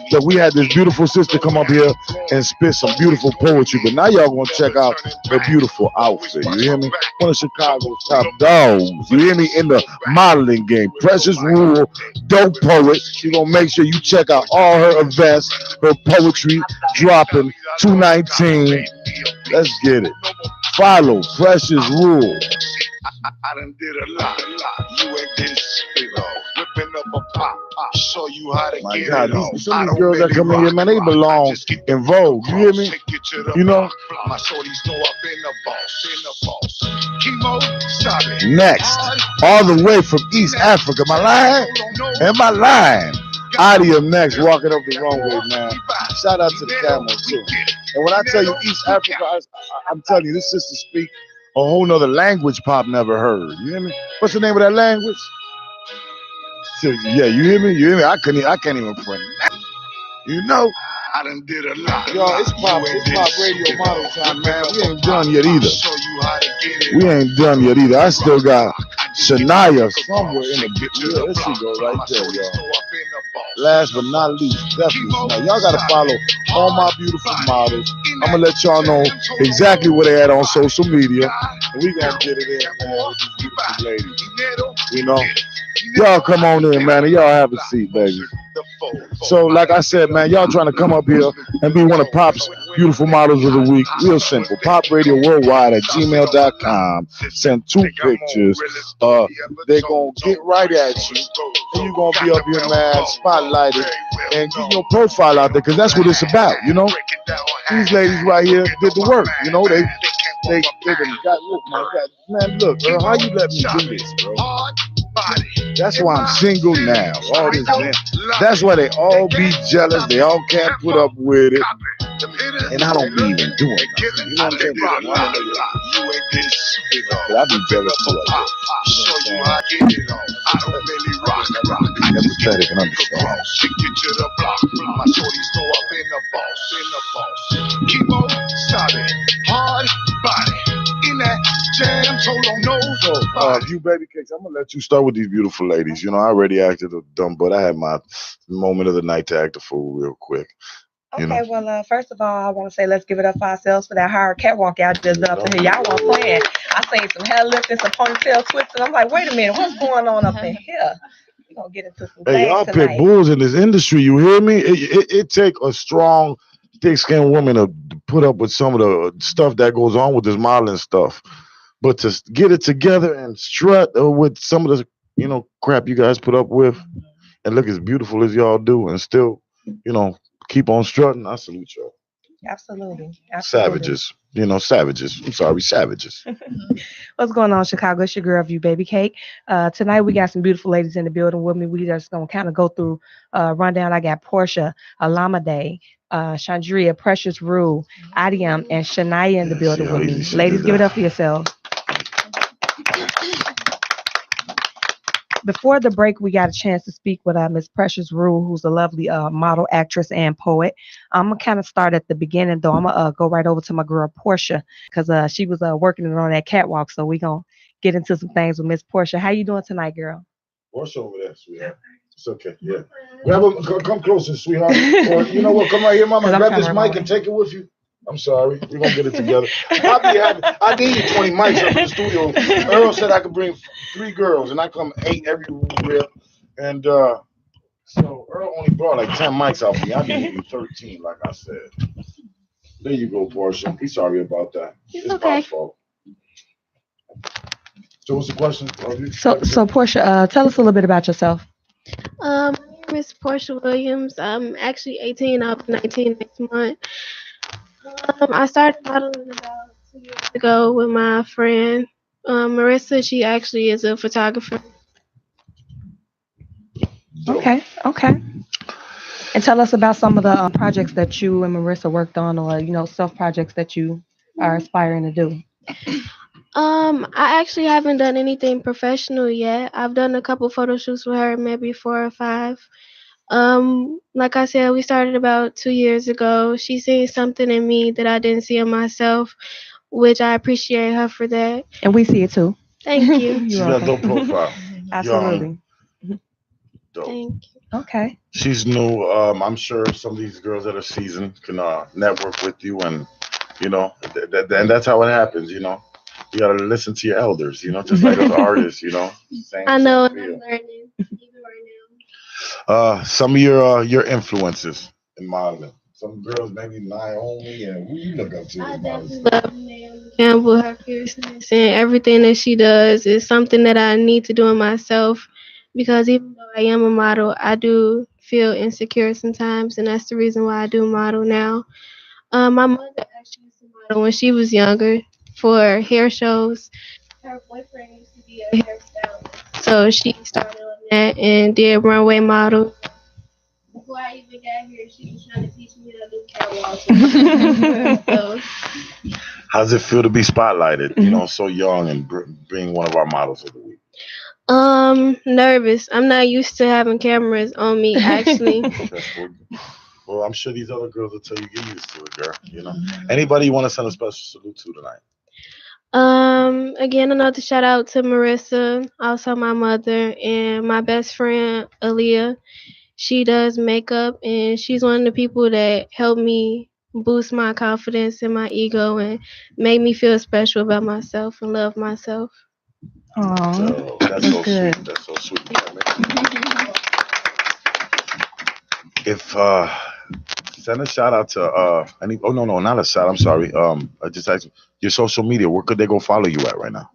So we had this beautiful sister come up here and spit some beautiful poetry, but now y'all gonna check out her beautiful outfit. You hear me? One of Chicago's top dogs. You hear me? In the modeling game. Precious Rule, dope poet. She gonna make sure you check out all her events, her poetry dropping 2/19. Let's get it. Follow Precious Rule. I done did a lot. You ain't this shit off. Whipping up a pop, show you how to get it off. Some of these girls that come in here, man, they belong in Vogue. You hear me? You know? My shorties know I've been a boss. Chemo, solid. Next, all the way from East Africa. My line? Am I lying? Adium next, walking up the runway, man. Shout out to the camera, too. And when I tell you East Africa, I'm telling you, this sister speak a whole nother language Pop never heard. You hear me? What's the name of that language? So, yeah, you hear me? I can't even pronounce. You know, I done did a lot. Y'all, it's Pop Radio model time, man. We ain't done yet either. I still got Shania somewhere in the picture. Yeah, there she go right there, y'all. Last but not least, definitely Shania. Y'all gotta follow all my beautiful models. I'm gonna let y'all know exactly what they at on social media, and we gonna get it in, man, with these beautiful ladies. You know, y'all come on in, man, and y'all have a seat, baby. So, like I said, man, y'all trying to come up here and be one of Pop's beautiful models of the week. Real simple. PopRadioWorldwide@gmail.com. Send 2 pictures. They're going to get right at you. And you're going to be up here, man, spotlighted. And get your profile out there, because that's what it's about, you know? These ladies right here did the work, you know? They done got, look, man, look, Earl, how you let me do this, bro? That's why I'm single now. All this, man. That's why they all be jealous. They all can't put up with it. And I don't be even doing nothing. You know what I'm saying? I be jealous too. That's pathetic and understand. Keep on starting hard body in that jam. So long, no. So, you baby cakes, I'm gonna let you start with these beautiful ladies. You know, I already acted a dumb, but I had my moment of the night to act a fool real quick. You know? Okay, well, first of all, I want to say let's give it up for ourselves for that hard catwalk y'all just up in here. Y'all weren't playing. I seen some hair lifting, some ponytail twisting. I'm like, wait a minute, what's going on up in here? We're going to get into some Hey, things y'all tonight. pit bulls in this industry, you hear me? It take a strong, thick-skinned woman to put up with some of the stuff that goes on with this modeling stuff. But to get it together and strut with some of the, you know, crap you guys put up with and look as beautiful as y'all do and still, you know, keep on strutting, I salute y'all. Absolutely. Savages. You know, savages. I'm sorry, savages. What's going on, Chicago? It's your girl, View Baby Cake. Tonight, we got some beautiful ladies in the building with me. We just going to kind of go through rundown. I got Portia, Alamade, Chandria, Precious Rue, Adiam, and Shania in the building with me. Ladies, give it up for yourselves. Before the break, we got a chance to speak with Miss Precious Rue, who's a lovely model, actress, and poet. I'm going to kind of start at the beginning, though. I'm going to go right over to my girl, Portia, because she was working on that catwalk. So we're going to get into some things with Miss Portia. How you doing tonight, girl? Portia over there, sweetheart. It's okay, yeah. Come closer, sweetheart. Or, you know what, come right here, mama. Grab this mic and take it with you. I'm sorry. We're going to get it together. I'll be happy. I need 20 mics up in the studio. Earl said I could bring 3 girls, and I come 8 everywhere. And so Earl only brought like 10 mics out for me. I need 13, like I said. There you go, Portia. He's sorry about that. It's okay. My fault. So what's the question? So Portia, tell us a little bit about yourself. My name is Portia Williams. I'm actually 18. I'll be 19 next month. I started modeling about 2 years ago with my friend Marissa. She actually is a photographer. Okay. And tell us about some of the projects that you and Marissa worked on, or self projects that you are aspiring to do. I actually haven't done anything professional yet. I've done a couple photo shoots with her, maybe 4 or 5. Like I said, we started about 2 years ago. She seen something in me that I didn't see in myself, which I appreciate her for that. And we see it too. Thank you. She's got a dope profile. Absolutely. Dope. Thank you. Okay. She's new. I'm sure some of these girls that are seasoned can network with you, and and that's how it happens. You gotta listen to your elders. Just like as artists. I know. I'm learning even right now. Some of your influences in modeling. Some girls, maybe Naomi, and who you look up to? I definitely love Naomi Campbell. Her fierceness and everything that she does is something that I need to do in myself, because even though I am a model, I do feel insecure sometimes, and that's the reason why I do model now. My mother actually used to model when she was younger for hair shows. Her boyfriend used to be a hairstylist, so she started on that and did runway model. Before I even got here, she was trying to teach me how to do catwalks. So, how's it feel to be spotlighted? So young and being one of our models of the week. Nervous. I'm not used to having cameras on me, actually. Well, I'm sure these other girls will tell you get used to it, girl. Anybody you want to send a special salute to tonight? Again, another shout out to Marissa, also my mother, and my best friend Aaliyah. She does makeup, and she's one of the people that helped me boost my confidence and my ego and make me feel special about myself and love myself. Oh, that's so good. Sweet. That's so sweet. If send a shout out to any. Oh no, not a shout. I'm sorry. I just asked your social media. Where could they go follow you at right now?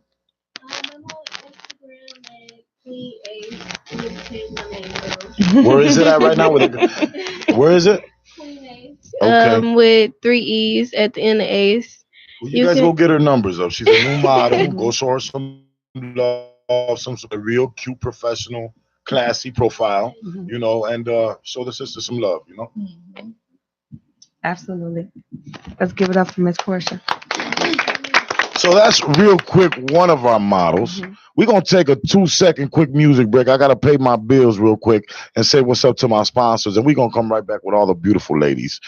I'm on Instagram at Queen A. I'm gonna change my name Where is it at right now? Where is it? Queen A. Okay. With 3 E's at the end of A's. Well, you guys can go get her numbers up. She's a new model. Go show her some love, some sort of real cute, professional, classy profile, and show the sister some love. Absolutely. Let's give it up for Miss Portia. So that's real quick one of our models. We're going to take a 2-second quick music break. I got to pay my bills real quick and say what's up to my sponsors. And we're going to come right back with all the beautiful ladies.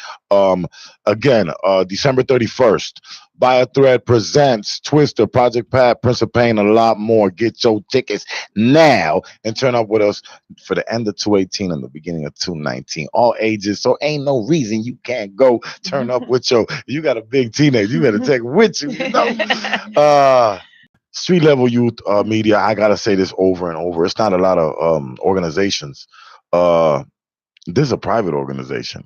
Again, December 31st, Buy a Thread presents Twister, Project Pat, Prince of Pain, a lot more. Get your tickets now and turn up with us for the end of 218 and the beginning of 219. All ages, so ain't no reason you can't go turn up with you got a big teenager. You better take it with you. Street level youth media. I gotta say this over and over. It's not a lot of organizations. This is a private organization,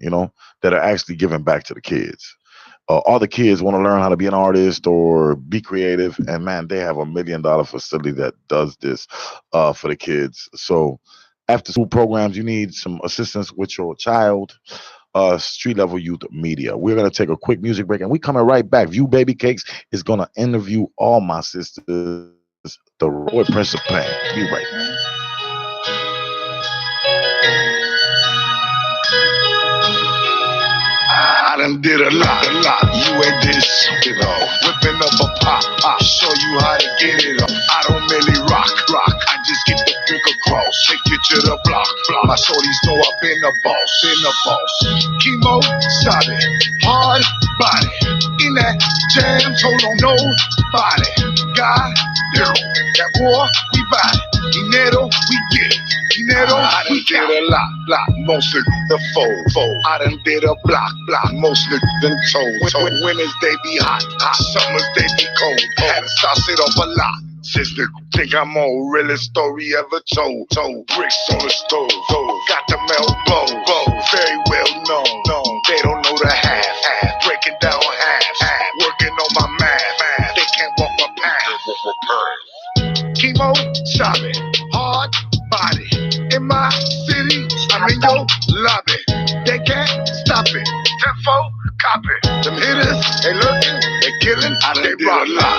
that are actually giving back to the kids. All the kids want to learn how to be an artist or be creative, and man, they have $1 million facility that does this for the kids. So, after school programs, you need some assistance with your child. Street level youth media. We're gonna take a quick music break, and we coming right back. View Baby Cakes is gonna interview all my sisters, the Roy Prince of Pain. Be right back. I done did a lot. You ain't did shit whipping up a pop, show you how to get it up. I don't really rock. I just get the drink across, take you to the block. My shorties know I've been a boss. Chemo, solid, hard body. In that jam, told on nobody. God, that war, we buy it. Dinero, we get it. I done did a lot, mostly the fold. I done did a block, mostly them told. Winters they be hot, summers they be cold. Had to sauce it up a lot. Sister, think I'm on realest story ever told. Bricks on the stove, got the elbow, very well known. They don't know the half, breaking down half, working on my math. They can't walk my path. Chemo, solid, hard body. In my city, I'm in your lobby. They can't stop it. Tenfold, copy. Them hitters, they lurking, they killing, they rock a lot.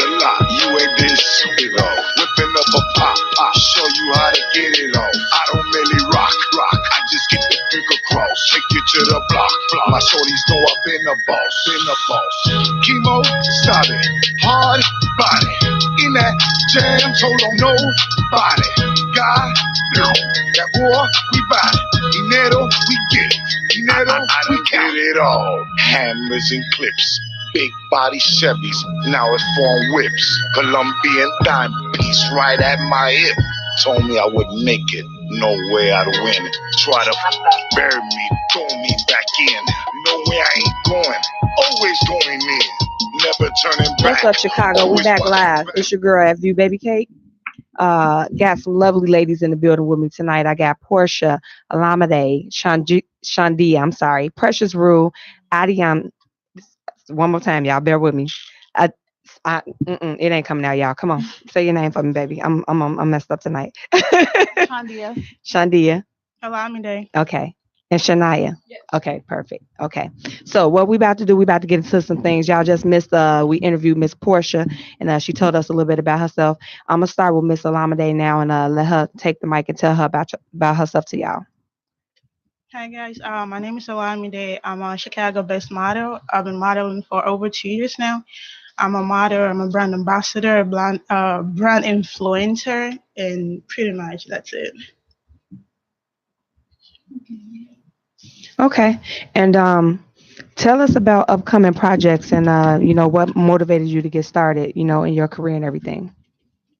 You ain't this shit whipping up a pop, show you how to get it on. I don't really rock. I just get the drink across, take you to the block. My shorties know I've been a boss. Chemo, solid, hard body. In that jam, told on nobody. God, that war, we buy it. Dinero, we get it. We get it all. Hammers and clips, big body Chevys, now it's foreign whips. Colombian dime piece right at my hip. Told me I wouldn't make it, no way I'd win it. Try to bury me, throw me back in. No way I ain't going, always going in. Never turning back. What's up, Chicago? We back live. It's your girl at View Baby Cake. Got some lovely ladies in the building with me tonight. I got Portia, Alamade, Shandia, Precious Rue, Adiam. One more time, y'all. Bear with me. It ain't coming out, y'all. Come on, say your name for me, baby. I'm messed up tonight. Shandia. Alamade. Okay. And Shania. Yes. Okay, perfect. Okay. So what we about to do, we about to get into some things. Y'all just missed we interviewed Miss Portia, and she told us a little bit about herself. I'm gonna start with Miss Alamade now and let her take the mic and tell her about herself to y'all. Hi guys, my name is Alamade. I'm a Chicago-based model. I've been modeling for over 2 years now. I'm a model, I'm a brand ambassador, brand influencer, and pretty much that's it. Okay. And tell us about upcoming projects and what motivated you to get started, in your career and everything.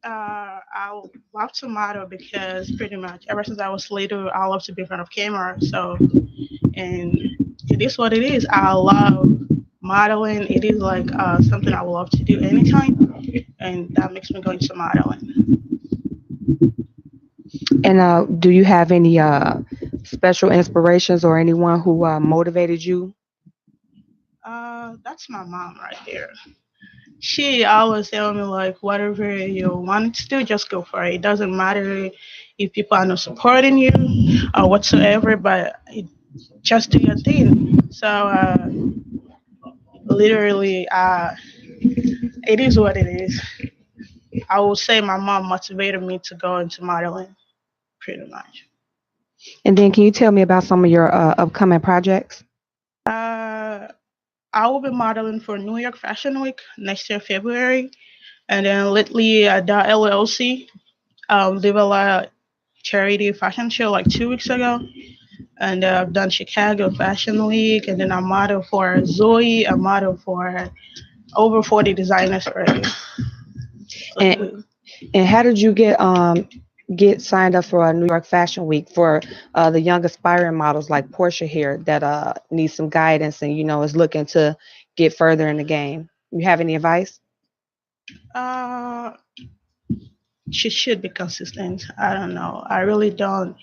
I love to model because pretty much ever since I was little, I love to be in front of camera. So, and it is what it is. I love modeling. It is like something I would love to do anytime, and that makes me go into modeling. And do you have any special inspirations or anyone who motivated you? That's my mom right there. She always tell me like whatever you want to do, just go for it. It doesn't matter if people are not supporting you or whatsoever, but just do your thing. So literally, it is what it is. I will say my mom motivated me to go into modeling, pretty much. And then can you tell me about some of your upcoming projects? Uh, I will be modeling for New York Fashion Week next year, February. And then lately, the LLC did a lot of charity fashion show like 2 weeks ago. And I've done Chicago Fashion Week. And then I model for Zoe. I model for over 40 designers already. And how did you get signed up for a New York Fashion Week for the young aspiring models like Portia here that need some guidance and is looking to get further in the game? You have any advice? She should be consistent. I don't know. I really don't.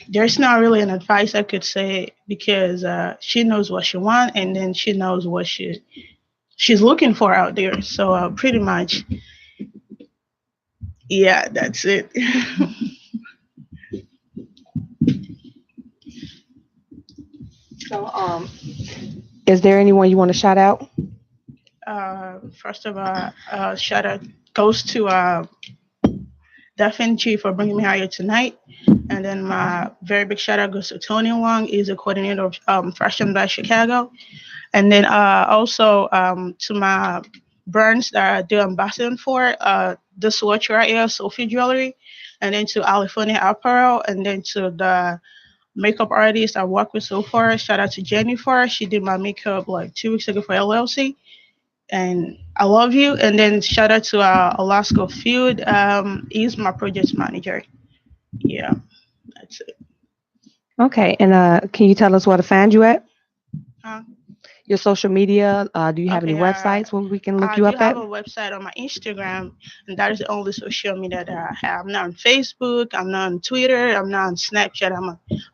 There's not really an advice I could say because she knows what she wants and then she knows what she's looking for out there. So pretty much, yeah, that's it. So, is there anyone you want to shout out? First of all, shout out goes to Daphne G for bringing me here tonight. And then my very big shout out goes to Tony Wong. He's the coordinator of Fashion by Chicago. And then also to my brands that I do ambassador for, this watch right here, Sophie Jewelry. And then to California Apparel. And then to the makeup artist I work with so far. Shout out to Jennifer. She did my makeup like 2 weeks ago for LLC. And I love you. And then shout out to Alaska Field. He's my project manager. Yeah, that's it. Okay. And can you tell us where to find you at? Huh? Your social media? Do you have any websites where we can look you up at? I do have a website on my Instagram, and that is the only social media that I have. I'm not on Facebook. I'm not on Twitter. I'm not on Snapchat.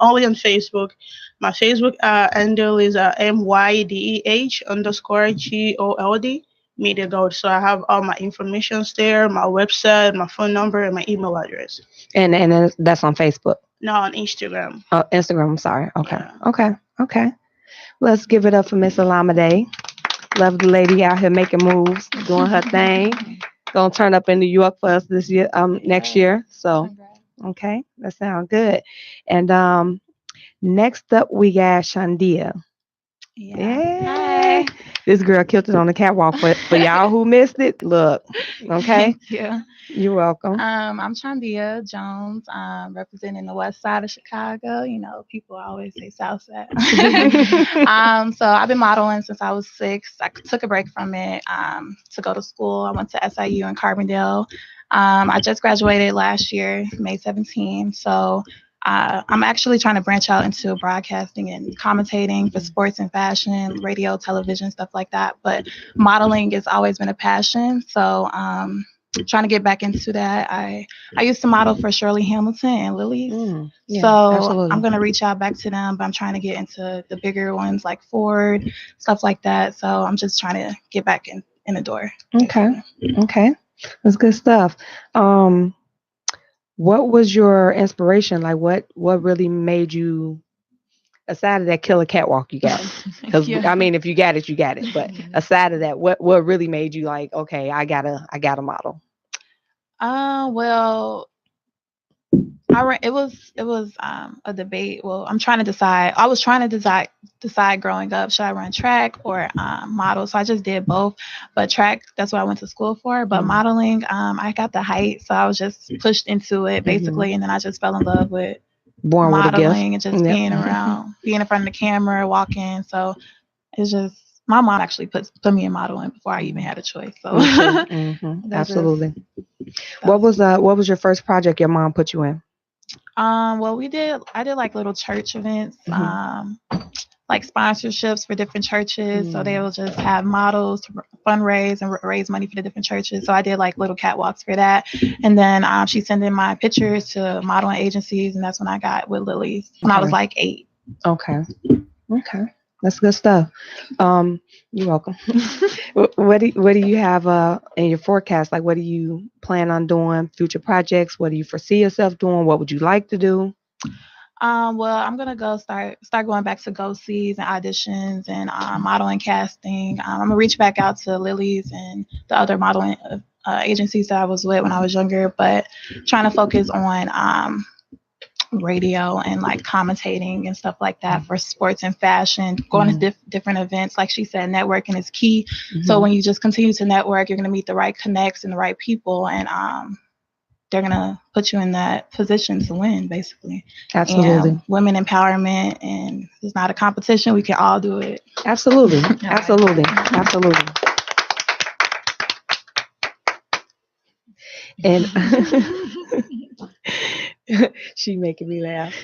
Only on Facebook. My Facebook handle is MYDEH_GOLD Media Gold. So I have all my information there, my website, my phone number, and my email address. And then that's on Facebook? No, on Instagram. Oh, Instagram. I'm sorry. Okay. Yeah. Okay. Let's give it up for Miss Alameda. Lovely lady out here making moves, doing her thing. Gonna turn up in New York for us this year, next year. So, okay, that sounds good. And next up we got Shandia. Yeah. This girl killed it on the catwalk. For y'all who missed it, look. Okay. Thank you. You're welcome. I'm Chandia Jones, representing the west side of Chicago. People always say south side. So I've been modeling since I was 6. I took a break from it to go to school. I went to SIU in Carbondale. I just graduated last year, May 17. So I'm actually trying to branch out into broadcasting and commentating for sports and fashion, radio, television, stuff like that. But modeling has always been a passion. So trying to get back into that. I used to model for Shirley Hamilton and Lily's. So absolutely. I'm going to reach out back to them, but I'm trying to get into the bigger ones like Ford, stuff like that. So I'm just trying to get back in the door. Okay. That's good stuff. What was your inspiration? Like what really made you, aside of that killer catwalk you got? Because I mean, if you got it, you got it. But aside of that, what really made you like, okay, I gotta model? Well, it was a debate. Well, I'm trying to decide. I was trying to decide growing up, should I run track or model? So I just did both. But track, that's what I went to school for. But modeling, I got the height, so I was just pushed into it basically, and then I just fell in love with modeling and just being around, being in front of the camera, walking. So it's just, my mom actually put me in modeling before I even had a choice. So absolutely. What was your first project your mom put you in? Well, I did like little church events, like sponsorships for different churches. So they will just have models to fundraise and raise money for the different churches. So I did like little catwalks for that. And then she sent in my pictures to modeling agencies, and that's when I got with Lily's when I was like 8. Okay. That's good stuff. You're welcome. What do you have in your forecast? Like, what do you plan on doing? Future projects? What do you foresee yourself doing? What would you like to do? Well, I'm gonna go start going back to go-sees and auditions and modeling casting. I'm gonna reach back out to Lily's and the other modeling agencies that I was with when I was younger, but trying to focus on radio and like commentating and stuff like that for sports and fashion, going to different events. Like she said, networking is key. So when you just continue to network, you're going to meet the right connects and the right people, and they're going to put you in that position to win, basically. Absolutely. And women empowerment, and it's not a competition. We can all do it. Absolutely. And she making me laugh.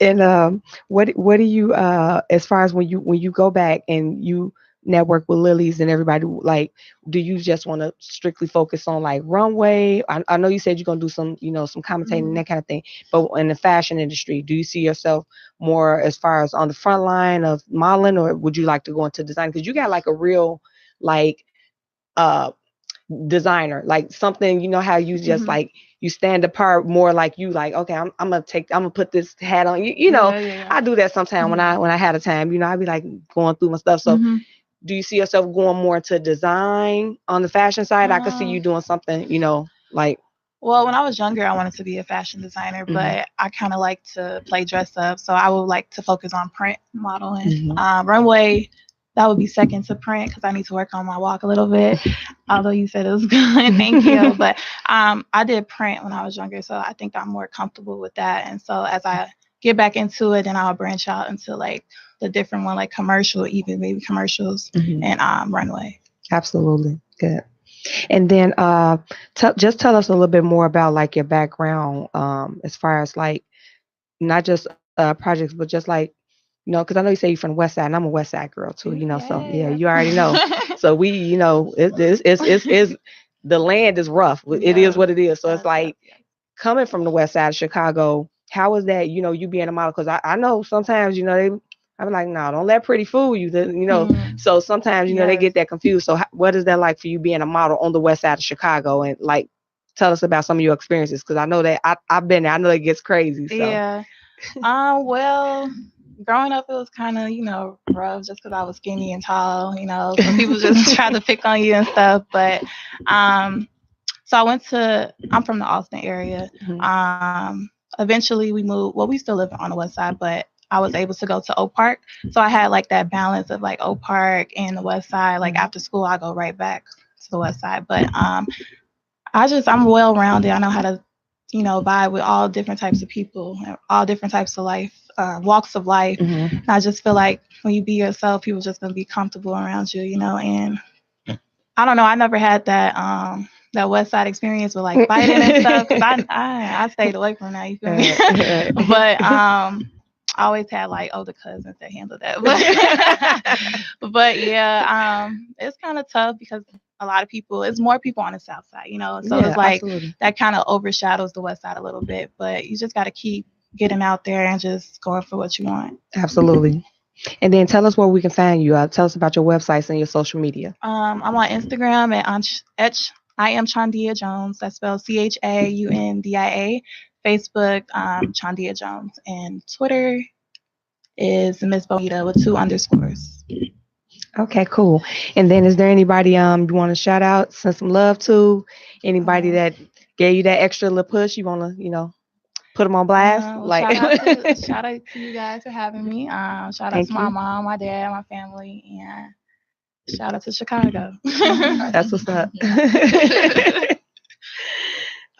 And what do you as far as when you go back and you network with Lily's and everybody, like, do you just want to strictly focus on like runway? I know you said you're gonna do some some commentating and that kind of thing, but in the fashion industry, do you see yourself more as far as on the front line of modeling, or would you like to go into design? Because you got like a real like designer, like something, how you just like you stand apart more, like you like, okay, I'm gonna put this hat on. I do that sometimes when I had a time, I'd be like going through my stuff. So do you see yourself going more into design on the fashion side? I could see you doing something, like. Well, when I was younger, I wanted to be a fashion designer, but I kind of like to play dress up. So I would like to focus on print modeling. Runway, that would be second to print because I need to work on my walk a little bit. Although you said it was good, thank you. But I did print when I was younger, so I think I'm more comfortable with that. And so as I get back into it, then I'll branch out into like the different one, like commercial, even maybe commercials and runway. Absolutely. Good. And then just tell us a little bit more about like your background as far as like not just projects, but just like, because I know you say you're from the West Side, and I'm a West Side girl too, so yeah, you already know. So we, it's the land is rough. It is what it is. So it's like coming from the West Side of Chicago, how is that, you being a model? Because I know sometimes, I'm like, no, don't let pretty fool you, So sometimes, they get that confused. So what is that like for you being a model on the West Side of Chicago? And like, tell us about some of your experiences, because I know that I've been there. I know it gets crazy. So. Yeah. Well, growing up, it was kind of, rough just because I was skinny and tall, some people just try to pick on you and stuff. But so I'm from the Austin area. Eventually we moved. Well, we still live on the West Side, but I was able to go to Oak Park. So I had like that balance of like Oak Park and the West Side. Like after school, I go right back to the West Side. But I'm well-rounded. I know how to, vibe with all different types of people, all different types of life, walks of life. And I just feel like when you be yourself, people just gonna be comfortable around you, and I don't know. I never had that West Side experience with like fighting and stuff, because I stayed away from that. You feel me? But I always had like older cousins that handled that. But yeah, it's kind of tough because a lot of people, it's more people on the South Side, so it's like that kind of overshadows the West Side a little bit. But you just got to keep getting out there and just going for what you want. Absolutely. And then tell us where we can find you. Tell us about your websites and your social media. I'm on Instagram at I am Chondia Jones. That's spelled CHAUNDIA. Facebook, Chondia Jones. And Twitter is Miss Bonita with 2 underscores. Okay, cool. And then is there anybody you want to shout out, send some love to? Anybody that gave you that extra little push you want to, put them on blast? Shout out to you guys for having me. Shout out to my mom, my dad, my family, and shout out to Chicago. That's what's up.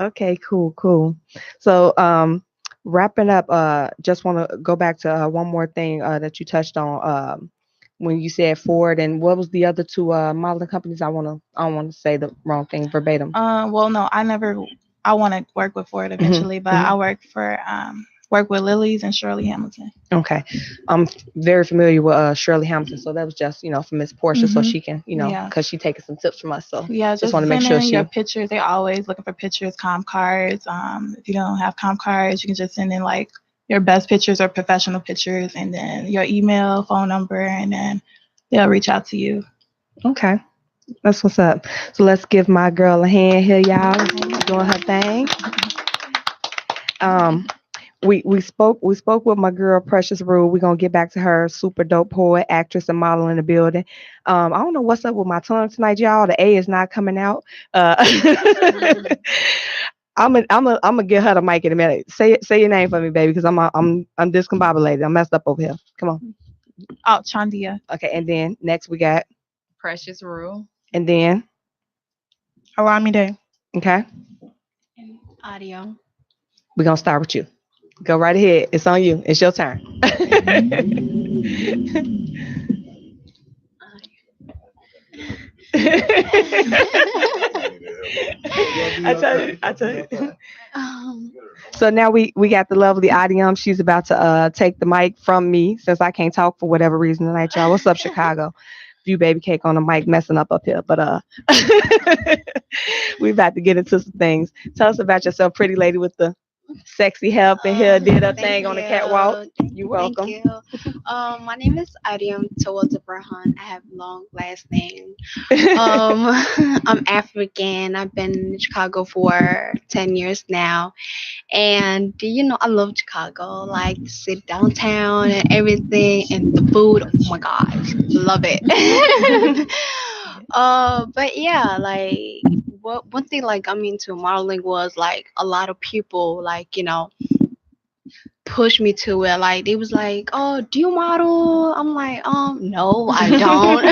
Okay, cool. So wrapping up, just want to go back to one more thing that you touched on when you said Ford, and what was the other 2 modeling companies? I don't want to say the wrong thing verbatim. Well, no, I want to work with Ford eventually, but I work for work with Lily's and Shirley Hamilton. Okay. I'm very familiar with Shirley Hamilton, so that was just, for Miss Portia, so she can, because she taking some tips from us. So Yeah, just want to make sure your pictures. They're always looking for pictures, comp cards. If you don't have comp cards, you can just send in like your best pictures or professional pictures, and then your email, phone number, and then they'll reach out to you. Okay. That's what's up. So let's give my girl a hand here, y'all. Doing her thing. We spoke with my girl Precious Rule. We're gonna get back to her. Super dope poet, actress, and model in the building. I don't know what's up with my tongue tonight, y'all. The A is not coming out. I'm gonna get her the mic in a minute. Say your name for me, baby, because I'm discombobulated. I'm messed up over here. Come on. Oh, Chandia. Okay, and then next we got Precious Rule. And then Alamide. Okay. Audio. We're gonna start with you. Go right ahead. It's on you. It's your turn. I tell you. So now we got the lovely Adium. She's about to take the mic from me since I can't talk for whatever reason tonight, y'all. What's up, Chicago? View Baby Cake on the mic messing up here, but we about to get into some things. Tell us about yourself, pretty lady with the sexy hair up in here, did her thing on the catwalk. You're welcome. Thank you. My name is Adium Tawad Abraham. I have long last name. I'm African. I've been in Chicago for 10 years now. And, I love Chicago. Like, to sit downtown and everything. And the food, oh my gosh, love it. But yeah, like, one thing like I'm into modeling was like a lot of people like push me to it. Like they was like, "Oh, do you model?" I'm like, no, I don't.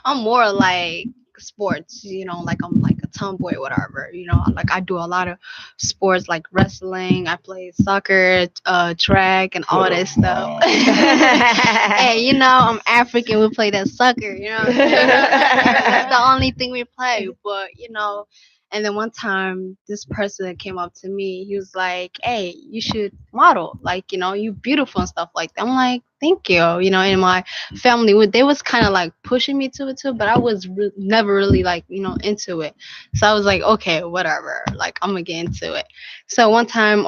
I'm more like sports, like I'm like a tomboy, whatever. Like I do a lot of sports like wrestling. I play soccer, track, and all that stuff. Hey, I'm African. We play that soccer. That's the only thing we play. But and then one time this person came up to me. He was like, "Hey, you should model. Like, you beautiful and stuff like that." I'm like, "Thank you." In my family, they was kind of like pushing me to it too, but I was never really like, into it. So I was like, okay, whatever. Like, I'm gonna get into it. So one time,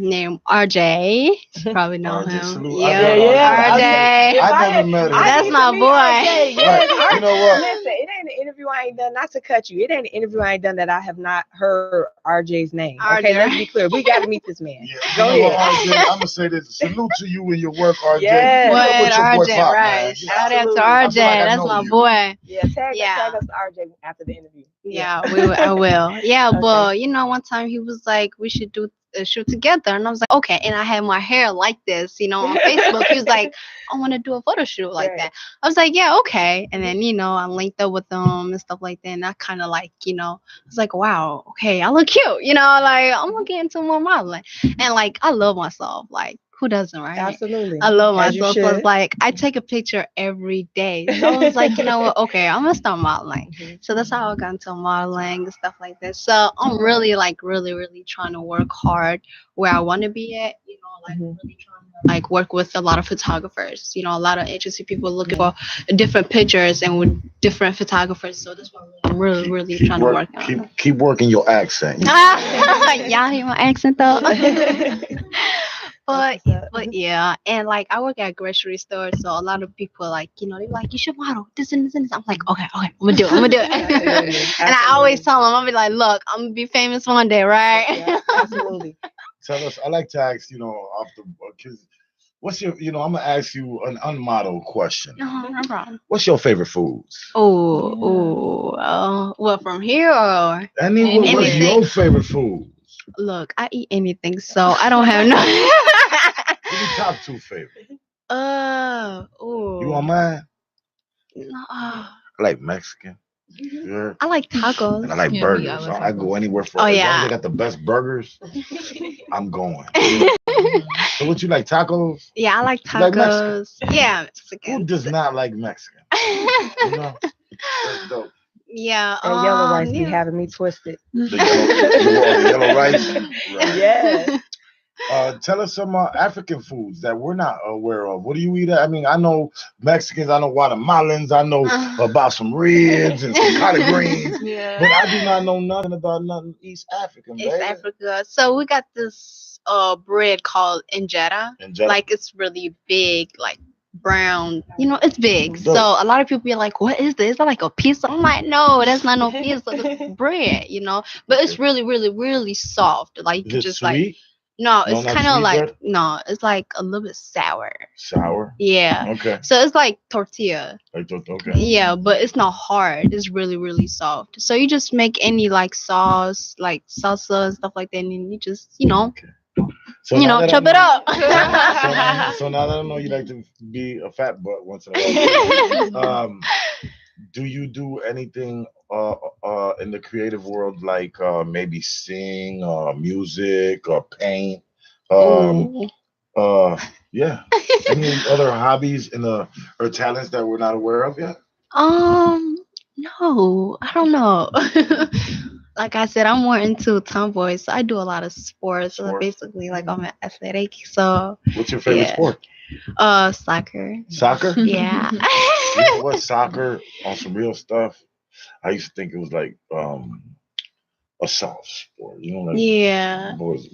named RJ, you probably know him. Yeah, RJ. I never met him. That's my boy. Right. You know what? Listen, it ain't an interview I ain't done. Not to cut you, it ain't an interview I ain't done that I have not heard RJ's name. Okay, let's be clear. We got to meet this man. Yeah, Go ahead. RJ, I'm gonna say this. Salute to you and your work, RJ. Yeah, RJ, right? Shout out to RJ. That's my boy. Yeah, tag us to RJ after the interview. Yeah, I will. Yeah, okay. But one time he was like, we should do a shoot together, and I was like, okay. And I had my hair like this, on Facebook. He was like, I want to do a photo shoot like that. I was like, yeah, okay. And then I linked up with them and stuff like that. And I kind of like, I was like, wow, okay, I look cute. Like I'm gonna get into more modeling, and like I love myself, like. Who doesn't, right? Absolutely. I love myself. But like I take a picture every day. So I was like, you know what? Okay, I'm gonna start modeling. Mm-hmm. So that's how I got into modeling and stuff like this. So I'm really really trying to work hard where I want to be at. Like really trying to like work with a lot of photographers. A lot of agency people looking for different pictures and with different photographers. So that's what I'm really trying to work on. Keep working your accent. Y'all hear my accent though? But yeah, and like I work at a grocery store, so a lot of people like, they're like, you should model this and this and this. I'm like, okay, I'm gonna do it. And I always tell them, I'll be like, look, I'm gonna be famous one day, right? Yeah, absolutely. Tell us, I like to ask, because what's your, I'm gonna ask you an unmodeled question. No problem. What's your favorite foods? What, from here or? What's your favorite food? Look, I eat anything, so I don't have no. Give me top 2 favorite. You want mine? No. I like Mexican. Yeah. I like tacos. And I like burgers. So I go anywhere for. As long as they got the best burgers, I'm going. So what you like, tacos? Yeah, I like tacos. Like Mexican. Who does not like Mexican? That's dope. Yeah. And yellow rice be having me twisted. The yellow rice. Right. Yeah. Tell us some African foods that we're not aware of. What do you eat? I mean, I know Mexicans, I know Guatemalans, I know about some ribs and some collard greens, but I do not know nothing about nothing East African. East Africa. So we got this bread called injera. Like it's really big, like brown. You know, it's big. So a lot of people be like, "What is this? Is that like a pizza?" I'm like, "No, that's not no pizza. It's bread." You know, but it's really, really, really soft. Like you just sweet? like. No, it's kind of like bread? No, it's like a little bit sour. Sour? Yeah. Okay. So it's like tortilla. Okay. Yeah, but it's not hard. It's really, really soft. So you just make any like sauce, like salsa and stuff like that, and you just, So chop it up. so now that I know you like to be a fat butt once in a while, do you do anything in the creative world, like maybe sing, music, or paint? Yeah. Any other hobbies or talents that we're not aware of yet? No, I don't know. Like I said, I'm more into tomboy, so I do a lot of sports. So basically, like I'm an athletic. So what's your favorite sport? Soccer. Soccer? Yeah. You know what? Soccer, on some real stuff, I used to think it was like a soft sport, like boys,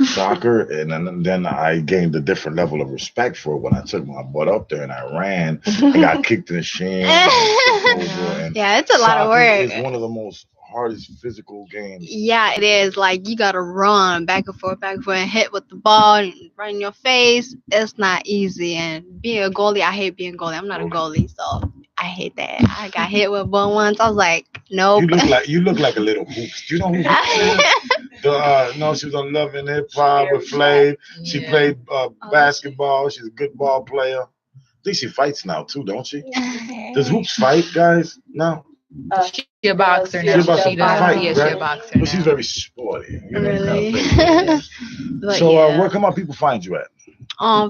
soccer, and then I gained a different level of respect for it when I took my butt up there and I ran and got kicked in the shin. Yeah, it's a lot of work. It's one of the most hardest physical games. Yeah, it is. Like you gotta run back and forth, and hit with the ball and right in your face. It's not easy. And being a goalie, I hate being a goalie. I'm not a goalie, so I hate that. I got hit with a ball once. I was like, nope. You look like a little hoops. Do you know who Hoops is? No, she was on Love and Hip Hop with Flav. She played basketball. She's a good ball player. I think she fights now too, don't she? Does Hoops fight, guys? No. She's a boxer now. She does. She's a boxer. But she's very sporty. Really? So where can my people find you at?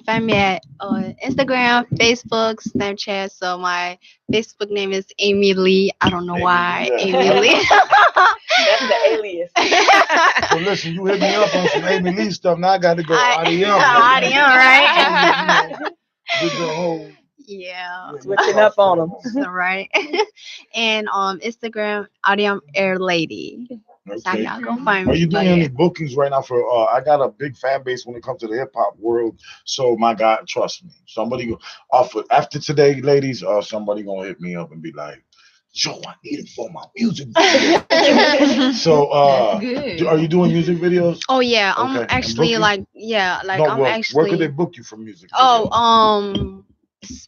Find me at Instagram, Facebook, Snapchat. So my Facebook name is Amy Lee. I don't know why Amy Lee. That's the alias. So listen, you hit me up on some Amy Lee stuff. Now I got to go audio. Audio, right? With the whole. Yeah. Switching up on them. Right. And Instagram, Audio Air Lady. Okay. So y'all go find me. Are you doing any bookings right now for I got a big fan base when it comes to the hip hop world. So my God, trust me. Somebody go offer after today, ladies, somebody gonna hit me up and be like, Joe, I need it for my music video. So are you doing music videos? Oh yeah. I'm actually where could they book you for music videos? Oh,